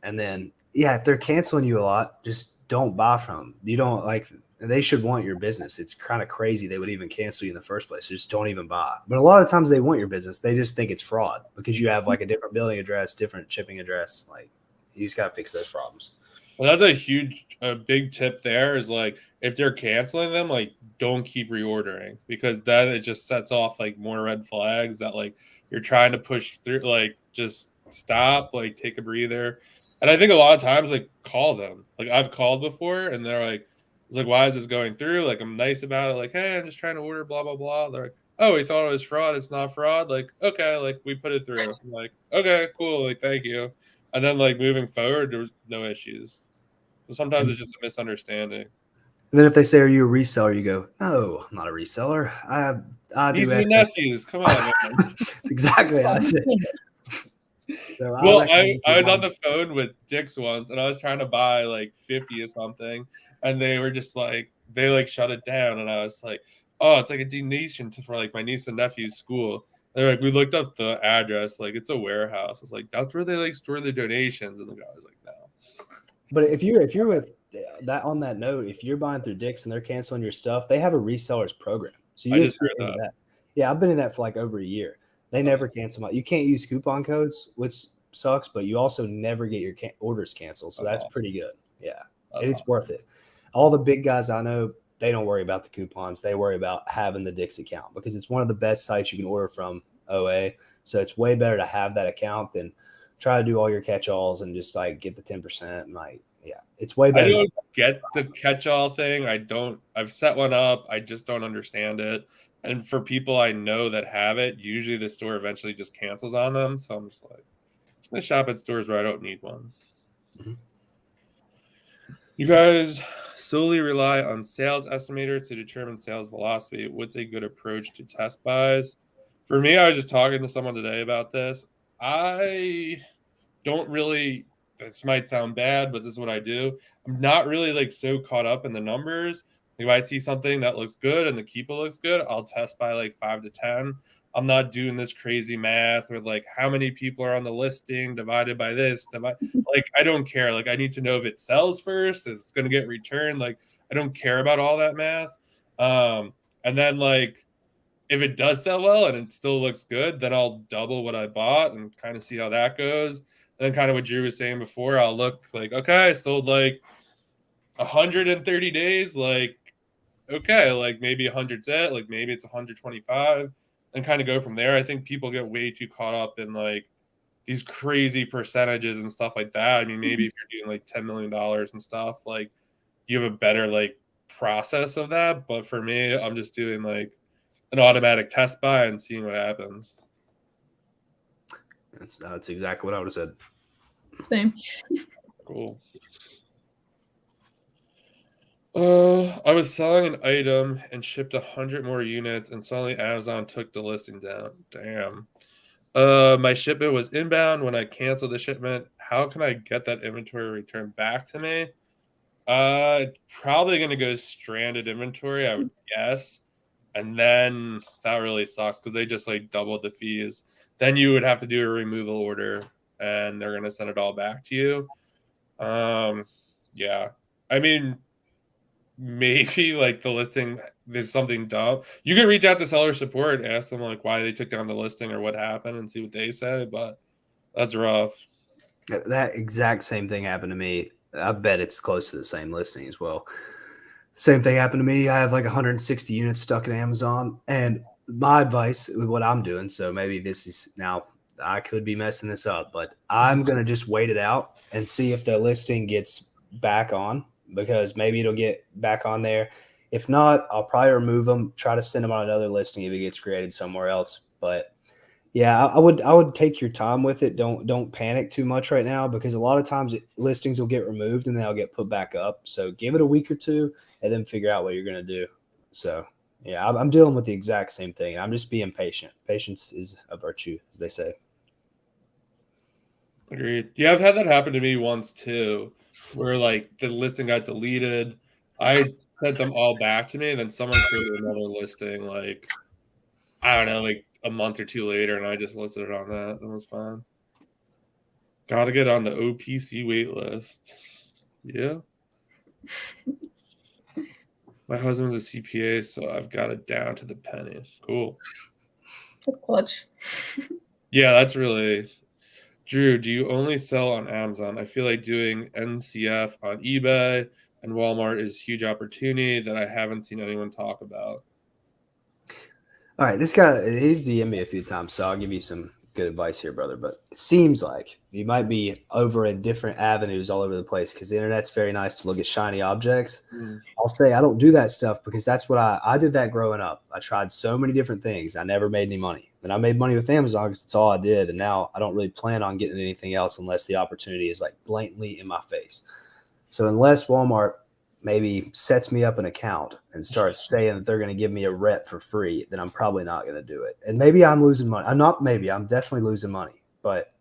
And then, yeah, if they're canceling you a lot, just don't buy from them. You don't like they should want your business. It's kind of crazy they would even cancel you in the first place. So just don't even buy. But a lot of times they want your business. They just think it's fraud because you have like a different billing address, different shipping address. Like you just got to fix those problems. Well, that's a big tip there is like if they're canceling them, like don't keep reordering because then it just sets off like more red flags that like you're trying to push through. Like just stop, like take a breather. And I think a lot of times like call them. Like I've called before and they're like, it's like, why is this going through? Like I'm nice about it. Like, hey, I'm just trying to order, blah, blah, blah. They're like, oh, we thought it was fraud. It's not fraud. Like, okay, like we put it through. I'm like, okay, cool. Like, thank you. And then like moving forward, there was no issues. So sometimes it's just a misunderstanding. And then if they say, "Are you a reseller?" you go, "No, I'm not a reseller. I do." Nieces and nephews, come on, man. That's exactly how I said. So Well, I was on the phone with Dick's once, and I was trying to buy like 50 or something, and they were just like they like shut it down, and I was like, oh, it's like a donation for like my niece and nephew's school. They're like, we looked up the address, like it's a warehouse. I was like, that's where they like store the donations, and the guy was like, no. But if you're with that on that note, if you're buying through Dick's and they're canceling your stuff, they have a resellers program. So you just heard that. Yeah, I've been in that for like over a year. They never cancel my. You can't use coupon codes, which sucks, but you also never get your orders canceled. So that's pretty good. Yeah, it's worth it. All the big guys I know, they don't worry about the coupons. They worry about having the Dick's account because it's one of the best sites you can order from OA. So it's way better to have that account than try to do all your catch-alls and just like get the 10% and like, yeah, it's way better. I don't get the catch-all thing. I've set one up. I just don't understand it. And for people I know that have it, usually the store eventually just cancels on them. So I'm just like, I'm going to shop at stores where I don't need one. Mm-hmm. You guys solely rely on sales estimator to determine sales velocity. What's a good approach to test buys? For me, I was just talking to someone today about this. I don't really, this might sound bad, but this is what I do. I'm not really like so caught up in the numbers. Like if I see something that looks good and the Keepa looks good, I'll test by like 5 to 10. I'm not doing this crazy math or like how many people are on the listing divided by this. Like I don't care. Like I need to know if it sells first, if it's going to get returned. Like I don't care about all that math. And then like if it does sell well and it still looks good, then I'll double what I bought and kind of see how that goes. And then kind of what Drew was saying before, I'll look like, okay, I sold like 130 days. Like, okay, like maybe 100's it, like maybe it's 125 and kind of go from there. I think people get way too caught up in like these crazy percentages and stuff like that. I mean, maybe if you're doing like $10 million and stuff, like you have a better like process of that. But for me, I'm just doing like an automatic test buy and seeing what happens. That's exactly what I would have said. Same. Cool. I was selling an item and shipped 100 more units, and suddenly Amazon took the listing down. Damn. My shipment was inbound when I canceled the shipment. How can I get that inventory returned back to me? Probably going to go stranded inventory, I would guess. And then that really sucks because they just like doubled the fees. Then you would have to do a removal order and they're going to send it all back to you. Yeah. I mean, maybe like the listing, there's something dumb. You can reach out to seller support, ask them like why they took down the listing or what happened and see what they say, but that's rough. That exact same thing happened to me. I bet it's close to the same listing as well. Same thing happened to me. I have like 160 units stuck in Amazon, and my advice with what I'm doing, so maybe this is now I could be messing this up, but I'm going to just wait it out and see if the listing gets back on, because maybe it'll get back on there. If not, I'll probably remove them, try to send them on another listing if it gets created somewhere else. But yeah, I would take your time with it. Don't panic too much right now, because a lot of times listings will get removed and then they'll get put back up. So give it a week or two and then figure out what you're going to do. So yeah, I'm dealing with the exact same thing. I'm just being patient. Patience is a virtue, as they say. Agreed. Yeah, I've had that happen to me once too, where like the listing got deleted. I sent them all back to me, and then someone created another listing like I don't know, like a month or two later, and I just listed it on that. It was fine. Got to get on the OPC wait list. Yeah. My husband's a CPA, so I've got it down to the penny. Cool. That's clutch. Yeah, that's really. Drew, do you only sell on Amazon? I feel like doing NCF on eBay and Walmart is a huge opportunity that I haven't seen anyone talk about. All right, this guy, he's DM'd me a few times, so I'll give you some good advice here, brother. But it seems like you might be over in different avenues all over the place because the internet's very nice to look at shiny objects. I'll say I don't do that stuff because that's what I did that growing up. I tried so many different things. I never made any money. And I made money with Amazon because that's all I did. And now I don't really plan on getting anything else unless the opportunity is like blatantly in my face. So unless Walmart maybe sets me up an account and starts saying that they're going to give me a rep for free, then I'm probably not going to do it. And maybe I'm losing money. I'm definitely losing money, but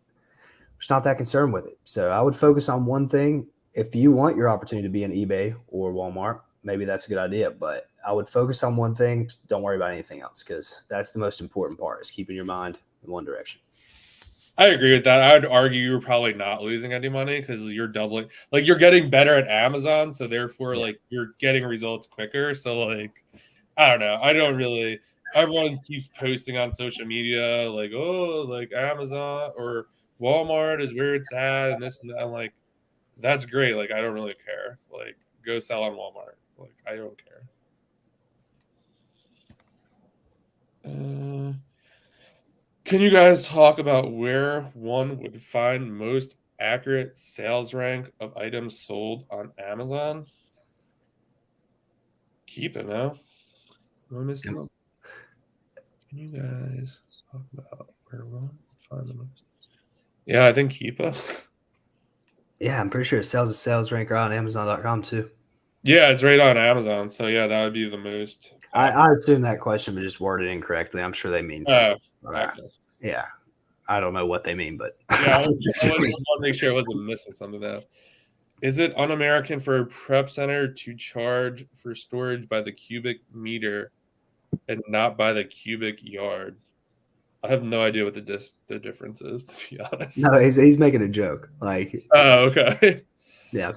I'm just not that concerned with it. So I would focus on one thing. If you want your opportunity to be in eBay or Walmart, maybe that's a good idea, but I would focus on one thing. Don't worry about anything else because that's the most important part is keeping your mind in one direction. I agree with that. I would argue you're probably not losing any money because you're doubling, like you're getting better at Amazon, so therefore, like you're getting results quicker. So, like, I don't know. I don't really. Everyone keeps posting on social media, like, oh, like Amazon or Walmart is where it's at, and this and that. I'm like, that's great. Like, I don't really care. Like, go sell on Walmart. Like, I don't care. Can you guys talk about where one would find most accurate sales rank of items sold on Amazon? Keepa, no? Am I missing them? Can you guys talk about where one would find the most? Yeah, I think Keepa. Yeah, I'm pretty sure it sells a sales ranker on Amazon.com too. Yeah, it's right on Amazon. So yeah, that would be the most. I assume that question was just worded incorrectly. I'm sure they mean something. Okay. Yeah. I don't know what they mean, but yeah, I want to make sure I wasn't missing something though. Is it un-American for a prep center to charge for storage by the cubic meter and not by the cubic yard? I have no idea what the difference is, to be honest. No, he's making a joke. Like, oh, okay. Yeah.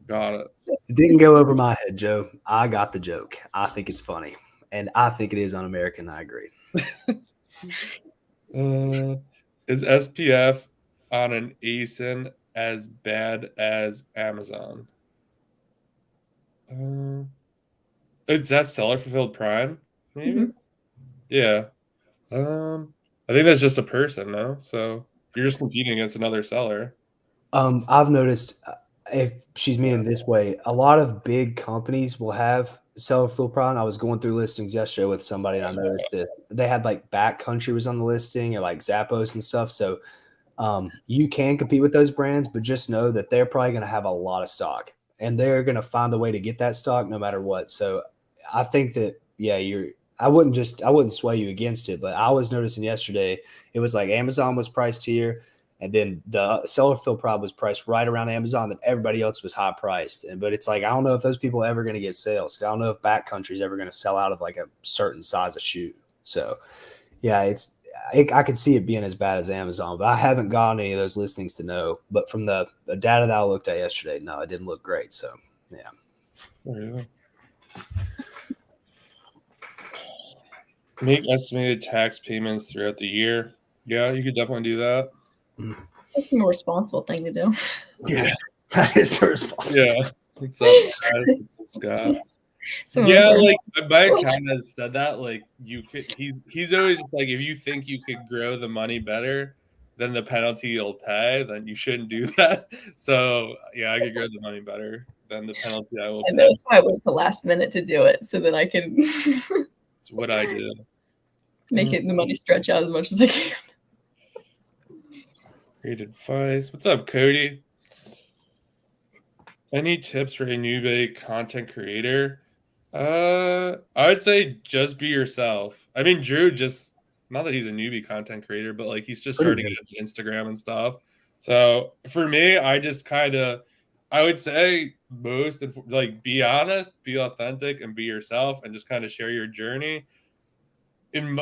Got it. It didn't go over my head, Joe. I got the joke. I think it's funny. And I think it is un-American. I agree. Is SPF on an ASIN as bad as Amazon? Is that seller fulfilled Prime? Maybe. Mm-hmm. Yeah. I think that's just a person, no? So you're just competing against another seller. I've noticed if she's meaning this way, a lot of big companies will have seller fulfilled Prime. I was going through listings yesterday with somebody and I noticed that they had like Backcountry was on the listing or like Zappos and stuff. So you can compete with those brands, but just know that they're probably going to have a lot of stock and they're going to find a way to get that stock no matter what. So I think that, yeah, I wouldn't sway you against it, but I was noticing yesterday, it was like Amazon was priced here. And then the seller fulfilled Prime was priced right around Amazon, that everybody else was high priced. But it's like, I don't know if those people are ever going to get sales. I don't know if Backcountry is ever going to sell out of like a certain size of shoe. So yeah, I could see it being as bad as Amazon, but I haven't gotten any of those listings to know. But from the data that I looked at yesterday, no, it didn't look great. So yeah. Make estimated tax payments throughout the year. Yeah, you could definitely do that. That's a more responsible thing to do. Yeah, that is the responsible. Yeah. What's up, guys? Scott. Yeah, like my bank kind of said that. Like you could, he's always like, if you think you could grow the money better than the penalty you'll pay, then you shouldn't do that. So yeah, I could grow the money better than the penalty I will pay. That's why I wait till last minute to do it, so that I can. It's what I do. Make it the money stretch out as much as I can. Great advice. What's up, Cody? Any tips for a newbie content creator? I would say just be yourself. I mean, Drew just, not that he's a newbie content creator, but like he's just starting on Instagram and stuff. So for me, I just I would say like be honest, be authentic, and be yourself, and just kind of share your journey.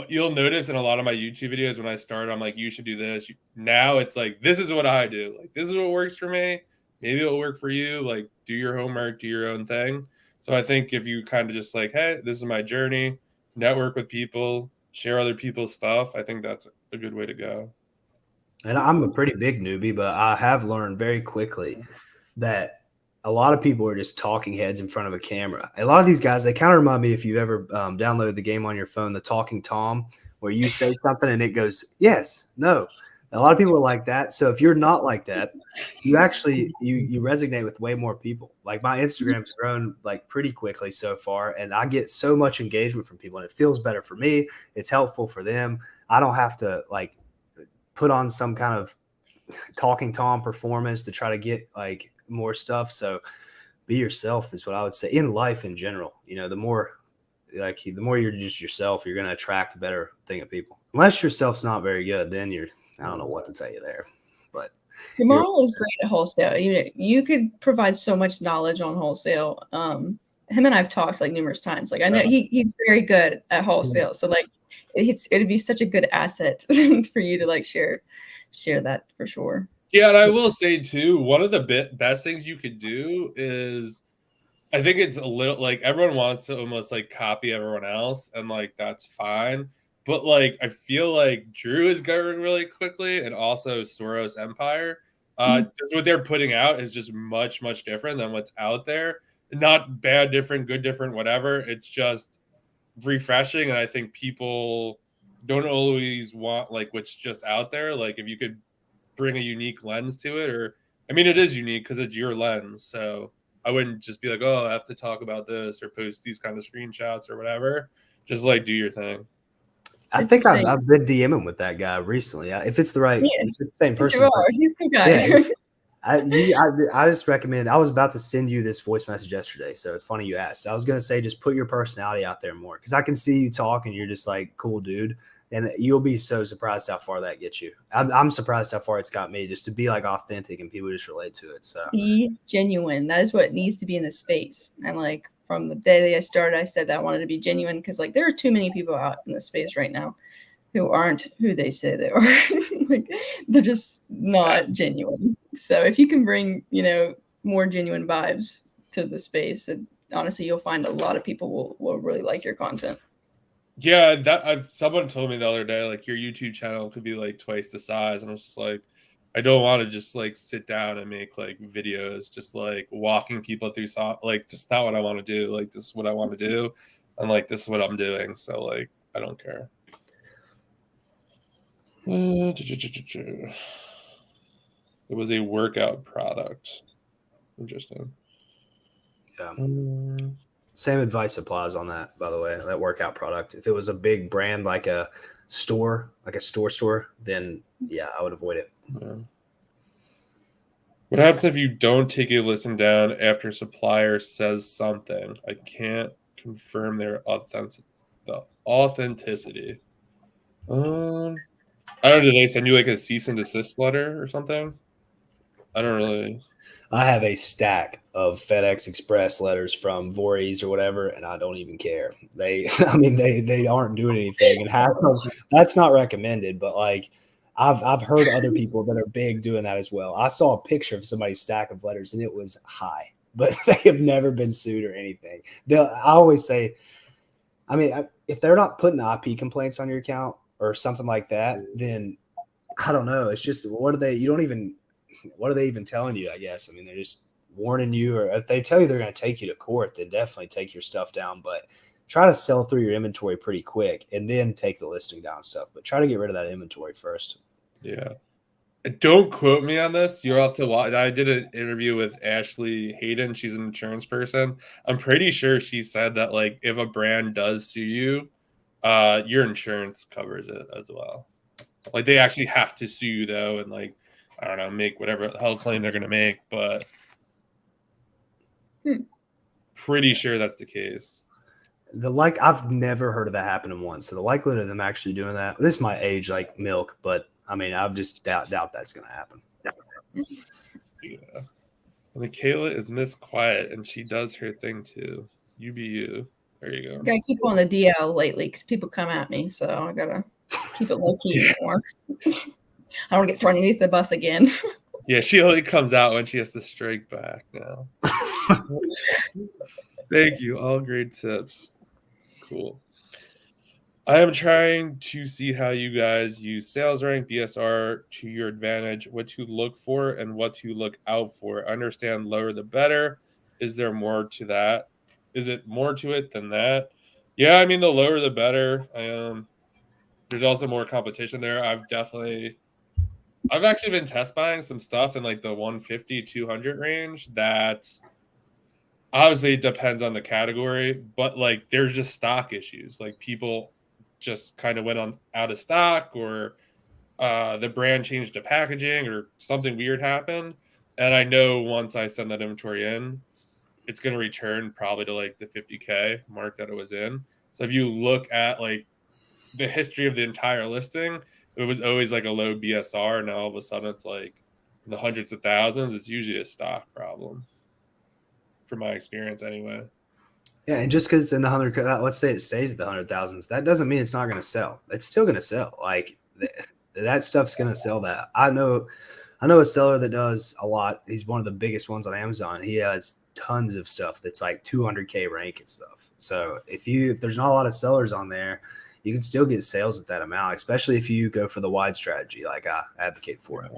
You'll notice in a lot of my YouTube videos when I start, I'm like, you should do this. Now it's like, this is what I do. Like, this is what works for me. Maybe it'll work for you. Like, do your homework, do your own thing. So I think if you kind of just like, hey, this is my journey, network with people, share other people's stuff, I think that's a good way to go. And I'm a pretty big newbie, but I have learned very quickly that a lot of people are just talking heads in front of a camera. A lot of these guys, they kind of remind me, if you've ever downloaded the game on your phone, the Talking Tom, where you say something and it goes, yes, no. A lot of people are like that. So if you're not like that, you actually you resonate with way more people. Like my Instagram's grown like pretty quickly so far, and I get so much engagement from people, and it feels better for me. It's helpful for them. I don't have to like put on some kind of Talking Tom performance to try to get like more stuff. So be yourself is what I would say in life in general. You know, the more you're just yourself, you're going to attract a better thing of people. Unless yourself's not very good, then I don't know what to tell you there. But Jamal is great at wholesale. You could provide so much knowledge on wholesale. Him and I've talked like numerous times. Like I know he's very good at wholesale. So like it'd be such a good asset for you to like share that for sure. Yeah, and I will say too, one of the best things you could do is, I think it's a little like everyone wants to almost like copy everyone else, and like that's fine. But like I feel like Drew is going really quickly, and also Soros Empire. Just what they're putting out is just much, much different than what's out there. Not bad, different, good, different, whatever. It's just refreshing, and I think people don't always want like what's just out there. Like if you could bring a unique lens to it, or I mean, it is unique because it's your lens, so I wouldn't just be like, oh, I have to talk about this or post these kind of screenshots or whatever. Just like do your thing. I think I've been DMing with that guy recently. If it's the right, if it's the same person. He's the guy. Yeah, I just recommend. I was about to send you this voice message yesterday, so it's funny you asked. I was going to say just put your personality out there more, because I can see you talk and you're just like cool dude, and you'll be so surprised how far that gets you. I'm surprised how far it's got me, just to be like authentic and people just relate to it. So be genuine. That is what needs to be in the space. And like from the day that I started, I said that I wanted to be genuine, because like there are too many people out in the space right now who aren't who they say they are. Like they're just not genuine. So if you can bring, more genuine vibes to the space, and honestly, you'll find a lot of people will really like your content. Yeah, someone told me the other day, like your YouTube channel could be like twice the size, and I was just like, I don't want to just like sit down and make like videos, just like walking people through like just not what I want to do. Like this is what I want to do, and like this is what I'm doing. So like I don't care. It was a workout product. Interesting. Yeah. Same advice applies on that, by the way, that workout product. If it was a big brand like a store, then yeah, I would avoid it. Yeah. What happens if you don't take a listing down after a supplier says something? I can't confirm their authenticity. I don't know. Do they send you like a cease and desist letter or something? I don't really. I have a stack of FedEx Express letters from Voorhees or whatever, and I don't even care. They aren't doing anything, and that's not recommended. But like, I've heard other people that are big doing that as well. I saw a picture of somebody's stack of letters, and it was high, but they have never been sued or anything. I always say, I mean, if they're not putting IP complaints on your account or something like that, then I don't know. It's just what are they even telling you? I guess. I mean, they're just warning you, or if they tell you they're going to take you to court, then definitely take your stuff down. But try to sell through your inventory pretty quick and then take the listing down stuff. But try to get rid of that inventory first. Yeah. Don't quote me on this. You'll have to watch. I did an interview with Ashley Hayden. She's an insurance person. I'm pretty sure she said that like if a brand does sue you, your insurance covers it as well. Like they actually have to sue you though, and like I don't know, make whatever the hell claim they're gonna make, but pretty sure that's the case. I've never heard of that happening once. So the likelihood of them actually doing that, this might age like milk, but I mean, I just doubt that's going to happen. Yeah. Makayla is Miss Quiet, and she does her thing too. You be you. There you go. Gotta keep on the DL lately because people come at me, so I gotta keep it low key more. I don't want to get thrown underneath the bus again. Yeah, she only comes out when she has to strike back now. Thank you. All great tips. Cool. I am trying to see how you guys use sales rank BSR to your advantage, what to look for and what to look out for. Understand lower the better. Is there more to that? Is it more to it than that? Yeah, I mean the lower the better. There's also more competition there. I've actually been test buying some stuff in like the 150, 200 range that obviously it depends on the category, but like there's just stock issues. Like people just kind of went on out of stock, or the brand changed the packaging, or something weird happened. And I know once I send that inventory in, it's going to return probably to like the 50K mark that it was in. So if you look at like the history of the entire listing, it was always like a low BSR. And now all of a sudden it's like in the hundreds of thousands. It's usually a stock problem, from my experience anyway. Yeah, and just because it's in the 100, let's say it stays at the 100,000s, that doesn't mean it's not going to sell. It's still going to sell. Like that stuff's going to sell. That I know a seller that does a lot. He's one of the biggest ones on Amazon. He has tons of stuff that's like 200K rank and stuff. So if there's not a lot of sellers on there, you can still get sales at that amount, especially if you go for the wide strategy like I advocate for it.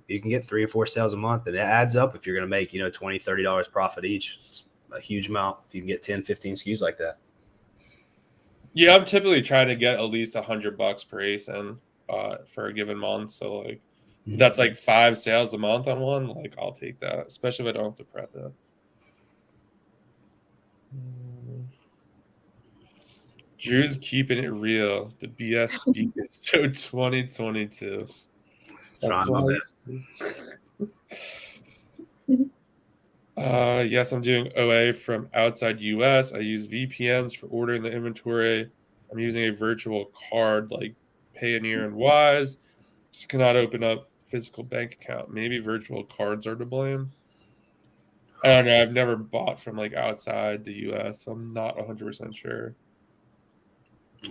You can get 3 or 4 sales a month, and it adds up if you're going to make, $20, $30 profit each. It's a huge amount if you can get 10, 15 SKUs like that. Yeah, I'm typically trying to get at least $100 per ASIN for a given month. So like that's like 5 sales a month on one. Like I'll take that, especially if I don't have to prep it. Drew's keeping it real. The BS speak is so 2022. That's why. Yes, I'm doing OA from outside US. I use VPNs for ordering the inventory. I'm using a virtual card like Payoneer and Wise. Just cannot open up physical bank account. Maybe virtual cards are to blame. I don't know. I've never bought from like outside the US, so I'm not 100% sure.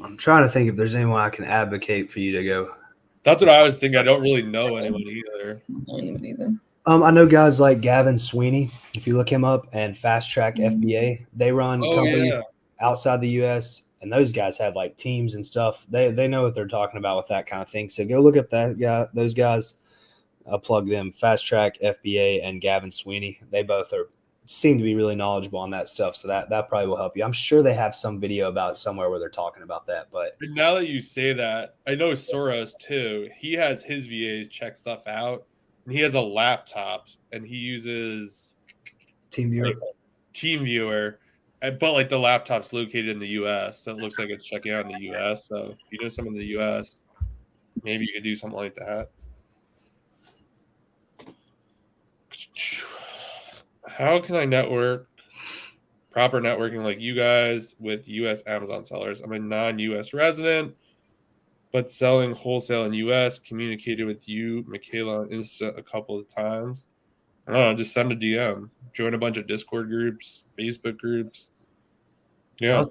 I'm trying to think if there's anyone I can advocate for you to go. That's what I was thinking. I don't really know anyone either. I know guys like Gavin Sweeney, if you look him up, and Fast Track FBA. They run companies outside the US, and those guys have like teams and stuff. They know what they're talking about with that kind of thing. So go look up those guys. I'll plug them. Fast Track FBA and Gavin Sweeney. They both seem to be really knowledgeable on that stuff. So that probably will help you. I'm sure they have some video about it somewhere where they're talking about that. But now that you say that, I know Soros too. He has his VAs check stuff out. And he has a laptop, and he uses TeamViewer, but like the laptop's located in the US, so it looks like it's checking out in the US. So if you know someone in the US, maybe you could do something like that. How can I network proper networking like you guys with US Amazon sellers? I'm a non-US resident, but selling wholesale in US. Communicated with you, Makayla, on Insta a couple of times. I don't know, just send a DM. Join a bunch of Discord groups, Facebook groups. Yeah.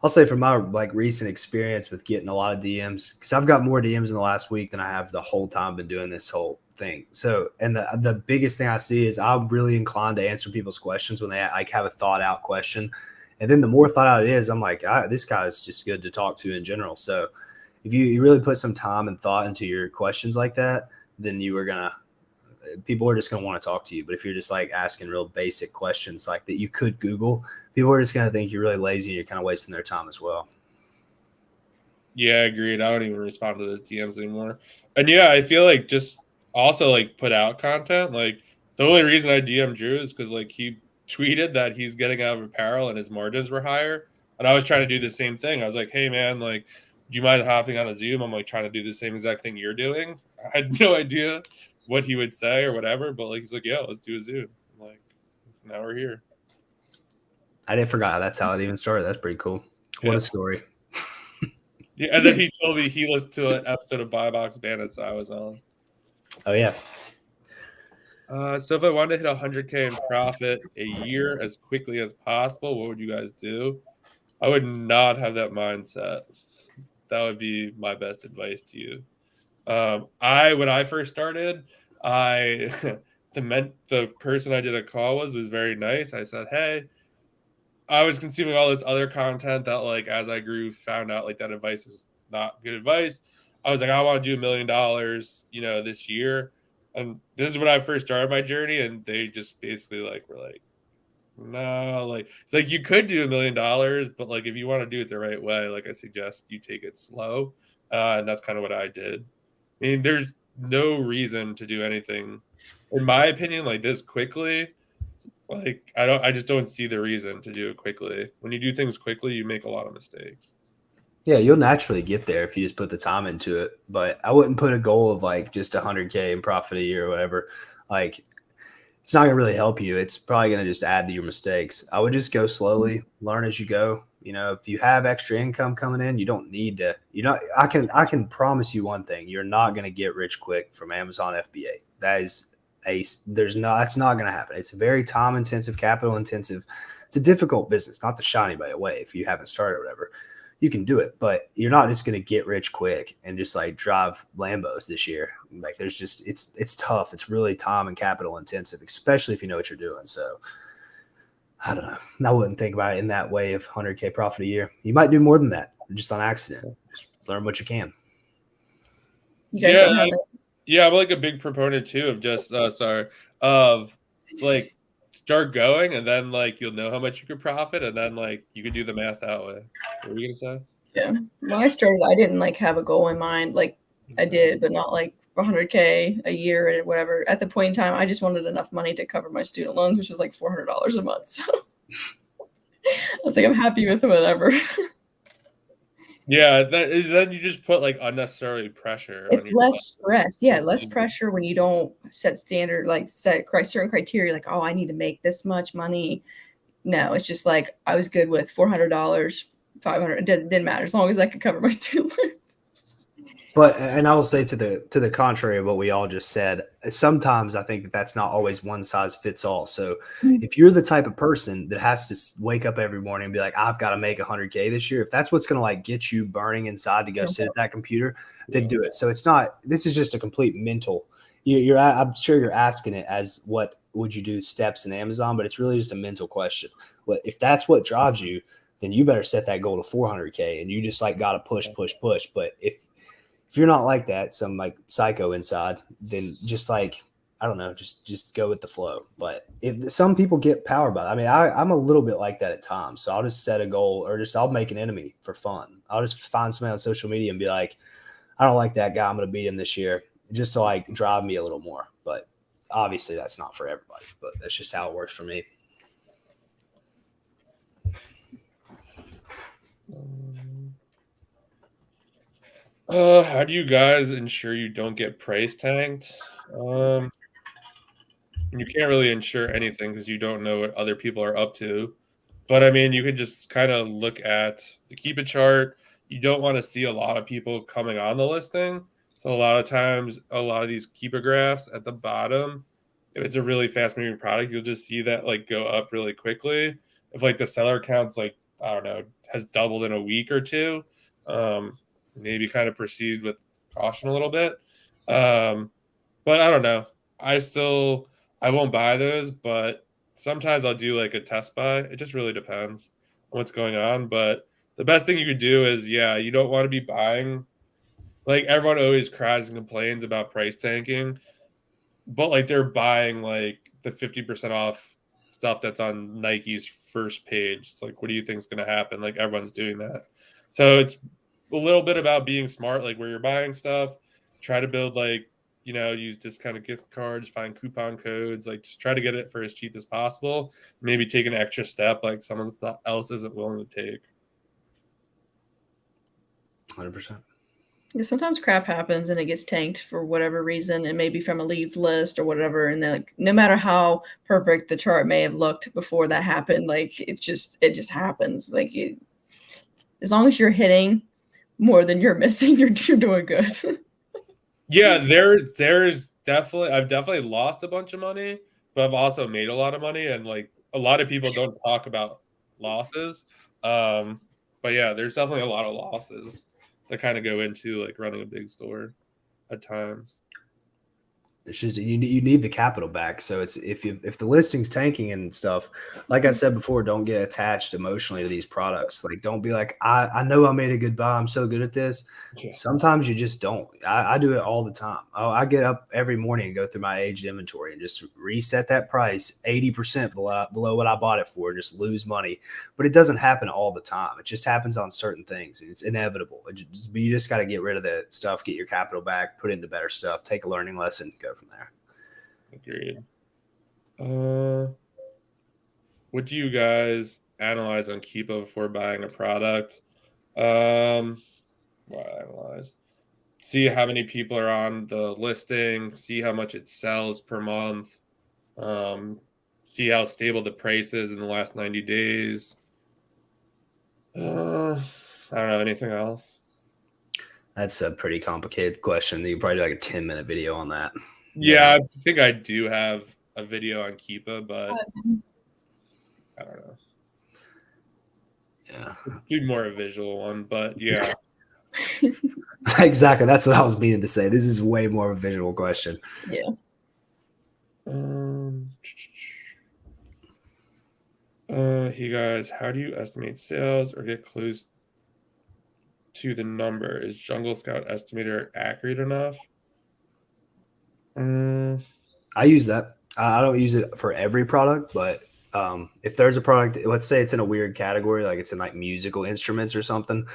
I'll say from my like recent experience with getting a lot of DMs, because I've got more DMs in the last week than I have the whole time been doing this whole thing. So, and the biggest thing I see is I'm really inclined to answer people's questions when they like have a thought out question. And then the more thought out it is, I'm like, this guy is just good to talk to in general. So if you really put some time and thought into your questions like that, then people are just going to want to talk to you. But if you're just like asking real basic questions like that you could Google, people are just going to think you're really lazy and you're kind of wasting their time as well. Yeah, agreed. I don't even respond to the DMs anymore. And yeah, I feel like just also like put out content. Like the only reason I DM Drew is because like he tweeted that he's getting out of apparel and his margins were higher. And I was trying to do the same thing. I was like, hey man, like, do you mind hopping on a Zoom? I'm like trying to do the same exact thing you're doing. I had no idea what he would say or whatever, but like he's like, yeah, let's do a Zoom. I'm like, now we're here. I didn't forget that's how it even started. That's pretty cool. What a story. Yeah, and then he told me he listened to an episode of Buy Box Bandits I was on. Oh yeah. So if I wanted to hit 100K in profit a year as quickly as possible, what would you guys do? I would not have that mindset. That would be my best advice to you. When I first started, the person I did a call was very nice. I said, hey, I was consuming all this other content that, like, as I grew, found out like that advice was not good advice. I was like, I want to do $1 million, this year. And this is when I first started my journey, and they just basically like were like, no, like it's like you could do $1 million, but like if you want to do it the right way, like I suggest you take it slow. And that's kind of what I did. I mean, there's no reason to do anything, in my opinion, like this quickly. Like I just don't see the reason to do it quickly. When you do things quickly, you make a lot of mistakes. Yeah, you'll naturally get there if you just put the time into it. But I wouldn't put a goal of like just 100K in profit a year or whatever. Like, it's not gonna really help you. It's probably gonna just add to your mistakes. I would just go slowly, learn as you go. If you have extra income coming in, you don't need to. I can promise you one thing: you're not gonna get rich quick from Amazon FBA. That's not gonna happen. It's very time intensive, capital intensive. It's a difficult business. Not to shy anybody away if you haven't started or whatever. You can do it, but you're not just going to get rich quick and just like drive Lambos this year. Like it's tough. It's really time and capital intensive, especially if you know what you're doing. So I don't know. I wouldn't think about it in that way of 100K profit a year. You might do more than that just on accident. Just learn what you can. You guys don't have it. Yeah, I'm like a big proponent too of just of like start going, and then like you'll know how much you could profit, and then like you could do the math that way. What were you gonna say? Yeah. When I started, I didn't like have a goal in mind. Like I did, but not like 100K a year or whatever. At the point in time, I just wanted enough money to cover my student loans, which was like $400 a month. So I was like, I'm happy with whatever. Yeah, then you just put like unnecessary pressure. It's less stress. Yeah, less pressure when you don't set standard, like set certain criteria, like, oh, I need to make this much money. No, it's just like I was good with $400, 500. It didn't matter as long as I could cover my student loans. But and I will say to the contrary of what we all just said, sometimes I think that's not always one size fits all. So if you're the type of person that has to wake up every morning and be like, I've got to make 100K this year, if that's what's going to like get you burning inside to go sit at that computer, then do it. So it's not. This is just a complete mental. I'm sure you're asking it as what would you do steps in Amazon, but it's really just a mental question. Well, if that's what drives you, then you better set that goal to 400K, and you just like got to push. But if you're not like that, some like psycho inside, then just like, I don't know, just go with the flow. But some people get power by it. I mean, I'm a little bit like that at times. So I'll just set a goal, or I'll make an enemy for fun. I'll just find somebody on social media and be like, I don't like that guy, I'm going to beat him this year, just to like drive me a little more. But obviously that's not for everybody, but that's just how it works for me. How do you guys ensure you don't get price tanked? You can't really ensure anything because you don't know what other people are up to. But I mean, you could just kind of look at the Keepa chart. You don't want to see a lot of people coming on the listing. So a lot of times, a lot of these Keepa graphs at the bottom, if it's a really fast moving product, you'll just see that like go up really quickly. If like the seller count's like, I don't know, has doubled in a week or two, maybe kind of proceed with caution a little bit. But I don't know. I won't buy those, but sometimes I'll do like a test buy. It just really depends on what's going on. But the best thing you could do is, you don't want to be buying. Like everyone always cries and complains about price tanking, but like they're buying like the 50% off stuff that's on Nike's first page. It's like, what do you think is going to happen? Like everyone's doing that. So it's a little bit about being smart, like where you're buying stuff. Try to build like, use discounted gift cards, find coupon codes, like just try to get it for as cheap as possible. Maybe take an extra step like someone else isn't willing to take. 100%. Yeah, sometimes crap happens and it gets tanked for whatever reason, and maybe from a leads list or whatever. And then, like, no matter how perfect the chart may have looked before that happened, like it just happens. Like as long as you're hitting more than you're missing, you're doing good. Yeah, there's I've definitely lost a bunch of money, but I've also made a lot of money, and like a lot of people don't talk about losses. But yeah, there's definitely a lot of losses that kind of go into like running a big store at times. It's just you need the capital back. So it's if the listing's tanking and stuff, like I said before, don't get attached emotionally to these products. Like don't be like, I know I made a good buy. I'm so good at this. Yeah. Sometimes you just don't. I do it all the time. I get up every morning and go through my aged inventory and just reset that price 80% below what I bought it for, and just lose money. But it doesn't happen all the time. It just happens on certain things. It's inevitable. You just got to get rid of that stuff, get your capital back, put it into better stuff, take a learning lesson, go from there. Agreed. What do you guys analyze on Keepa before buying a product? Analyze. See how many people are on the listing, see how much it sells per month, see how stable the price is in the last 90 days. I don't know, anything else? That's a pretty complicated question. You probably do like a 10-minute video on that. Yeah, I think I do have a video on Keepa, but I don't know. Yeah. Do more a visual one, but yeah. Exactly. That's what I was meaning to say. This is way more of a visual question. Yeah. Hey guys, how do you estimate sales or get close to the number? Is Jungle Scout estimator accurate enough? I use that. I don't use it for every product, but if there's a product, let's say it's in a weird category, like it's in like musical instruments or something,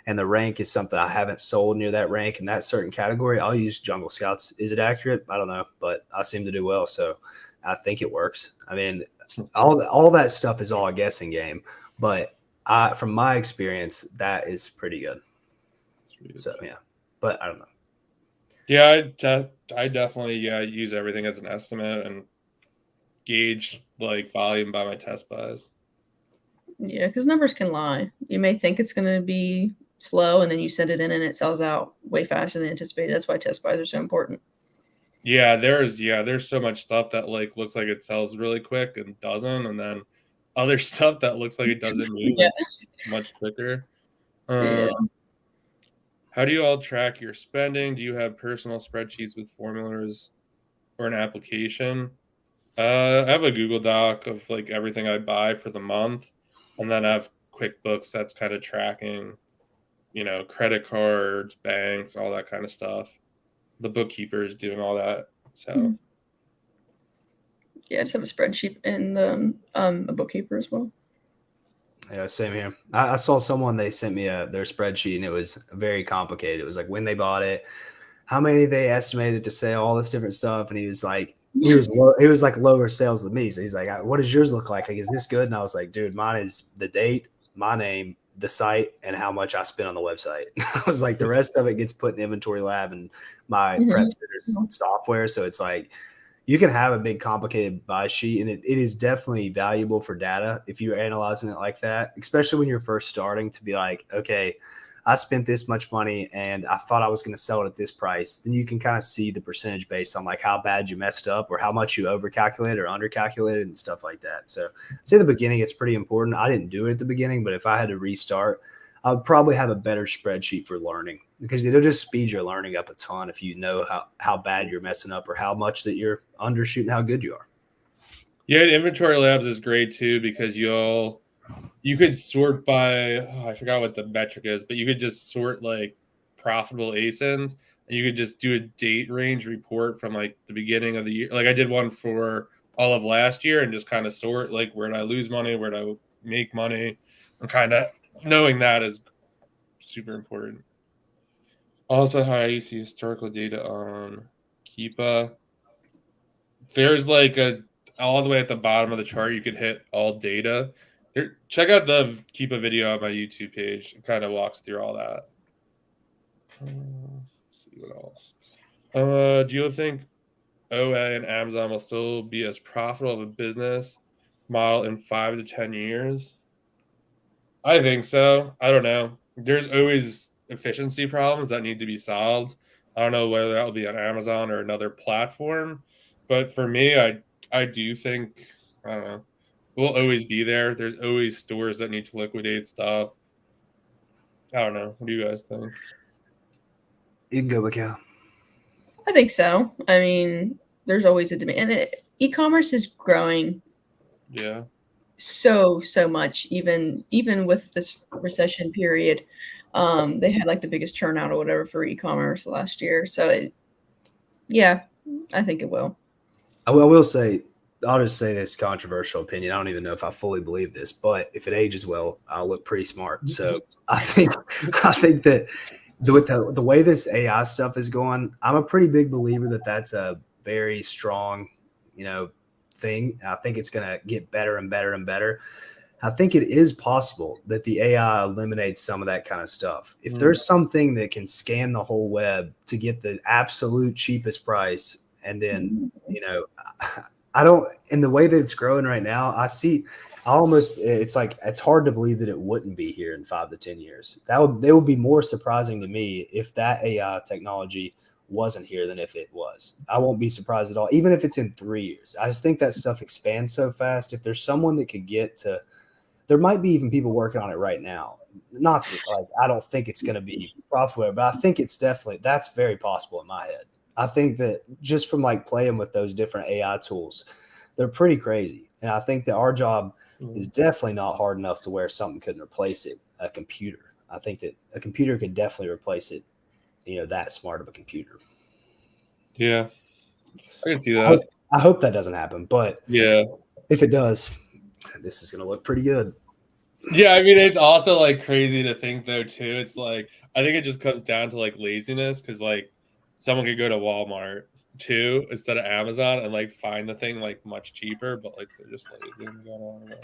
and the rank is something I haven't sold near that rank in that certain category, I'll use Jungle Scouts. Is it accurate? I don't know, but I seem to do well, so I think it works. I mean, all that stuff is all a guessing game, but from my experience, that is pretty good. So yeah, but I don't know. Yeah, I definitely use everything as an estimate and gauge like volume by my test buys. Yeah, because numbers can lie. You may think it's going to be slow, and then you send it in, and it sells out way faster than anticipated. That's why test buys are so important. Yeah, there's so much stuff that like looks like it sells really quick and doesn't, and then other stuff that looks like it doesn't move much quicker. Yeah. How do you all track your spending? Do you have personal spreadsheets with formulas or an application? I have a Google Doc of like everything I buy for the month, and then I have QuickBooks that's kind of tracking, credit cards, banks, all that kind of stuff. The bookkeeper is doing all that. So yeah, I just have a spreadsheet and a bookkeeper as well. Yeah, same here. I saw someone, they sent me their spreadsheet, and it was very complicated. It was like when they bought it, how many they estimated to sell, all this different stuff. And he was like, he was like lower sales than me. So he's like, what does yours look like? Like, is this good? And I was like, dude, mine is the date, my name, the site, and how much I spent on the website. I was like, the rest of it gets put in Inventory Lab and my prep sitters software. So it's like, you can have a big complicated buy sheet, and it is definitely valuable for data if you're analyzing it like that, especially when you're first starting, to be like, okay, I spent this much money and I thought I was going to sell it at this price. Then you can kind of see the percentage based on like how bad you messed up or how much you overcalculated or undercalculated and stuff like that. So I'd say the beginning, it's pretty important. I didn't do it at the beginning, but if I had to restart, I would probably have a better spreadsheet for learning, because it'll just speed your learning up a ton if you know how bad you're messing up or how much that you're undershooting, how good you are. Yeah, Inventory Labs is great too, because you could sort by, I forgot what the metric is, but you could just sort like profitable ASINs, and you could just do a date range report from like the beginning of the year. Like I did one for all of last year and just kind of sort like where did I lose money, where did I make money, and kind of knowing that is super important. Also, how you see historical data on Keepa. There's like all the way at the bottom of the chart, you could hit all data. Check out the Keepa video on my YouTube page. It kind of walks through all that. Let's see what else. Do you think OA and Amazon will still be as profitable of a business model in 5 to 10 years? I think so. I don't know. There's always efficiency problems that need to be solved. I don't know whether that will be on Amazon or another platform, but for me, I do think, I don't know, we'll always be there. There's always stores that need to liquidate stuff. I don't know. What do you guys think? You can go, Makayla. I think so. I mean, there's always a demand. And e-commerce is growing Yeah. so much, even with this recession period. They had like the biggest turnout or whatever for e-commerce last year. So yeah, I think it will. I will say, I'll just say this controversial opinion. I don't even know if I fully believe this, but if it ages well, I'll look pretty smart. So I think that with the way this AI stuff is going, I'm a pretty big believer that that's a very strong, thing. I think it's going to get better and better and better. I think it is possible that the AI eliminates some of that kind of stuff. If there's something that can scan the whole web to get the absolute cheapest price, and then, I don't, in the way that it's growing right now, it's like, it's hard to believe that it wouldn't be here in 5 to 10 years. They would be more surprising to me if that AI technology wasn't here than if it was. I won't be surprised at all, even if it's in 3 years. I just think that stuff expands so fast. If there's someone that could get to, there might be even people working on it right now. Not like, I don't think it's going to be profitable, but I think that's very possible in my head. I think that just from like playing with those different AI tools, they're pretty crazy. And I think that our job is definitely not hard enough to where something couldn't replace it. A computer. I think that a computer could definitely replace it. That smart of a computer. Yeah, I can see that. I hope that doesn't happen, but yeah, if it does, this is going to look pretty good. Yeah, I mean, it's also like crazy to think though too. It's like I think it just comes down to like laziness because like someone could go to Walmart too instead of Amazon and like find the thing like much cheaper, but like they're just lazy and going on.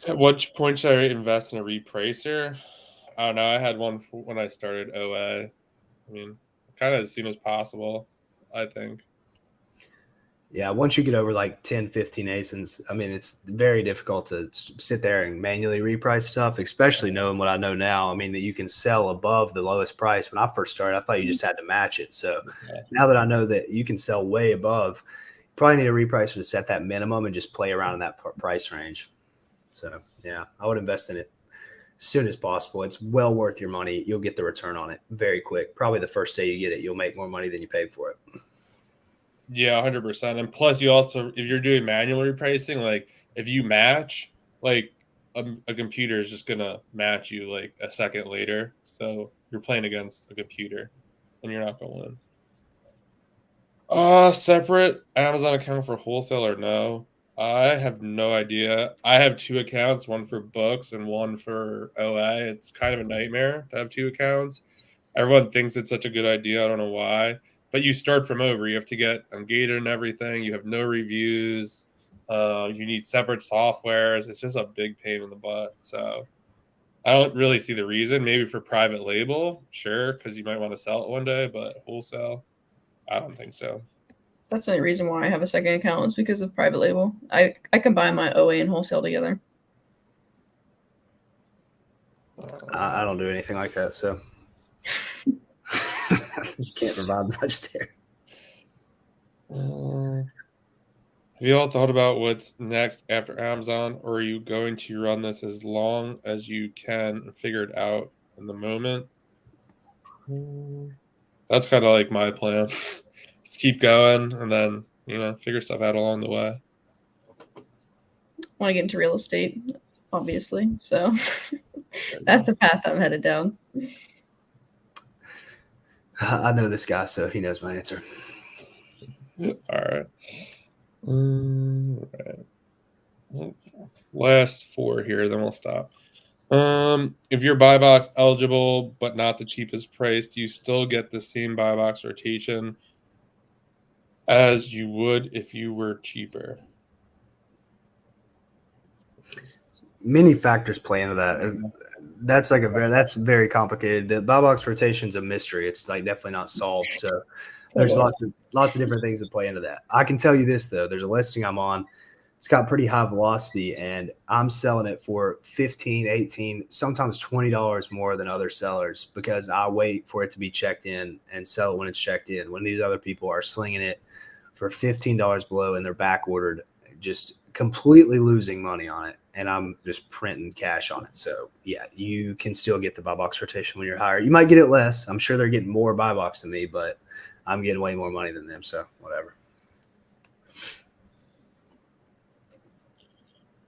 At what point should I invest in a repracer? I don't know. I had one when I started OA. I mean, kind of as soon as possible, I think. Yeah, once you get over like 10, 15 ASINs, I mean, it's very difficult to sit there and manually reprice stuff, especially knowing what I know now. I mean, that you can sell above the lowest price. When I first started, I thought you just had to match it. So now that I know that you can sell way above, you probably need a repricer to set that minimum and just play around in that price range. So, yeah, I would invest in it as soon as possible. It's well worth your money. You'll get the return on it very quick. Probably the first day you get it, you'll make more money than you paid for it. Yeah, 100%. And plus, you also, if you're doing manual repricing, like if you match, like a computer is just gonna match you like a second later. So you're playing against a computer, and you're not going to win. Separate Amazon account for wholesale or no? I have no idea. I have 2 accounts, one for books and one for OA. It's kind of a nightmare to have 2 accounts. Everyone thinks it's such a good idea. I don't know why. But you start from over. You have to get ungated and everything. You have no reviews. You need separate softwares. It's just a big pain in the butt. So I don't really see the reason. Maybe for private label, sure, because you might want to sell it one day. But wholesale, I don't think so. That's the only reason why I have a second account is because of private label. I combine my OA and wholesale together. I don't do anything like that, so you can't provide much there. Have you all thought about what's next after Amazon, or are you going to run this as long as you can and figure it out in the moment? That's kind of like my plan. Just keep going and then, figure stuff out along the way. I want to get into real estate, obviously. So that's the path I'm headed down. I know this guy, so he knows my answer. All right. All right. Last 4 here, then we'll stop. If you're buy box eligible but not the cheapest price, do you still get the same buy box rotation as you would if you were cheaper? Many factors play into that. That's very complicated. The buy box rotation is a mystery. It's like definitely not solved. So there's lots of different things that play into that. I can tell you this though. There's a listing I'm on. It's got pretty high velocity, and I'm selling it for $15, $18, sometimes $20 more than other sellers because I wait for it to be checked in and sell it when it's checked in. When these other people are slinging it for $15 below and they're back ordered, just completely losing money on it. and I'm just printing cash on it. So yeah, you can still get the buy box rotation when you're higher. You might get it less. I'm sure they're getting more buy box than me, but I'm getting way more money than them. So whatever.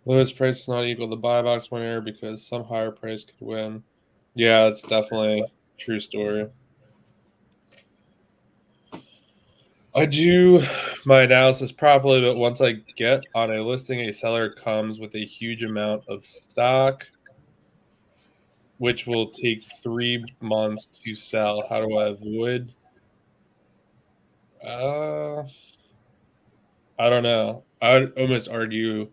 Lowest price is not equal to buy box winner because some higher price could win. Yeah, it's definitely a true story. I do my analysis properly, but once I get on a listing, a seller comes with a huge amount of stock, which will take 3 months to sell. How do I avoid? I don't know. I would almost argue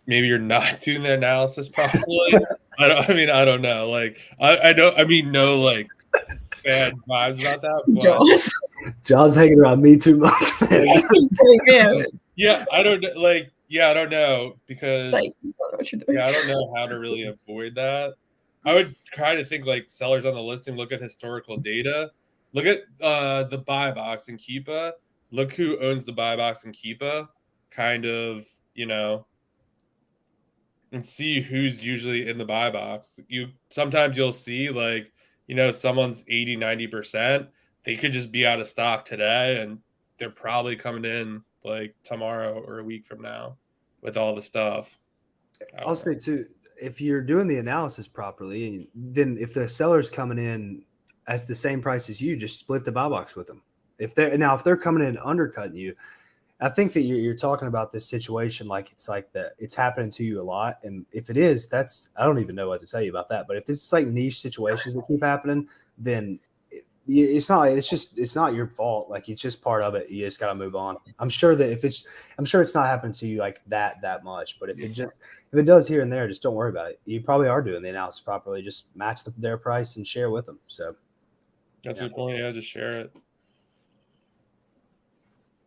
maybe you're not doing the analysis properly. I don't know. Like I don't. I mean, no, like bad vibes about that. But John's hanging around me too much, man. Yeah, I don't like. Yeah, I don't know because It's like, you don't know what you're doing. yeah, I don't know how to really avoid that. I would kind of think like sellers on the listing look at historical data, look at the buy box in Keepa, look who owns the buy box in Keepa, kind of, you know, and see who's usually in the buy box. You sometimes you'll see like, you know, someone's 80, 90%. They could just be out of stock today and they're probably coming in like tomorrow or a week from now with all the stuff. I'll say too, if you're doing the analysis properly, then if the seller's coming in as the same price as you, just split the buy box with them. If they're coming in undercutting you, I think that you're talking about this situation like it's like that it's happening to you a lot. And if it is, I don't even know what to tell you about that. But if this is like niche situations that keep happening, then it's not your fault. Like it's just part of it. You just got to move on. I'm sure it's not happening to you like that much. But if it does here and there, just don't worry about it. You probably are doing the analysis properly. Just match their price and share with them. So that's a good point. Yeah, just share it.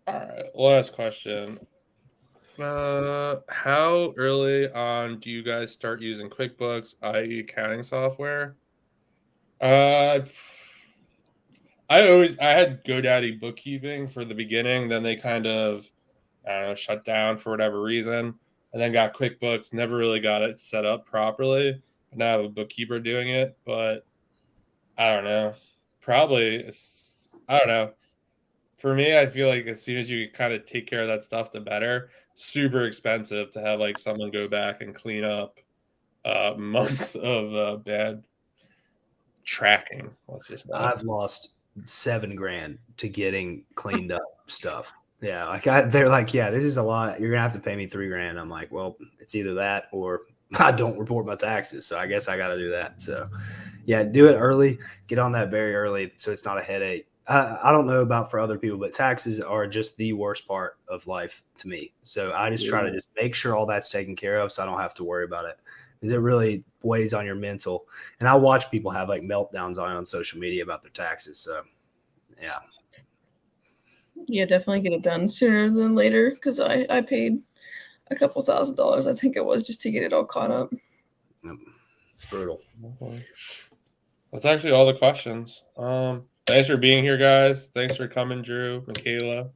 All right, last question. How early on do you guys start using QuickBooks, i.e. accounting software? I had GoDaddy bookkeeping for the beginning, then they kind of, I don't know, shut down for whatever reason, and then got QuickBooks, never really got it set up properly. But now I have a bookkeeper doing it, but I don't know. I don't know. For me, I feel like as soon as you kind of take care of that stuff, the better. It's super expensive to have like someone go back and clean up months of bad tracking. Let's just say. I've lost $7,000 to getting cleaned up stuff. Yeah, they're like, yeah, this is a lot. You're gonna have to pay me $3,000. I'm like, well, it's either that or I don't report my taxes. So I guess I got to do that. So yeah, do it early. Get on that very early so it's not a headache. I don't know about for other people, but taxes are just the worst part of life to me. So I just try to just make sure all that's taken care of so I don't have to worry about it. Because it really weighs on your mental. And I watch people have like meltdowns on social media about their taxes. So yeah. Yeah, definitely get it done sooner than later because I paid a couple $1,000s, I think it was, just to get it all caught up. Brutal. That's actually all the questions. Thanks for being here, guys. Thanks for coming, Drew, Makayla.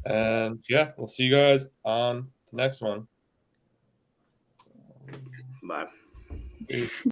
And yeah, we'll see you guys on the next one. Bye. Peace.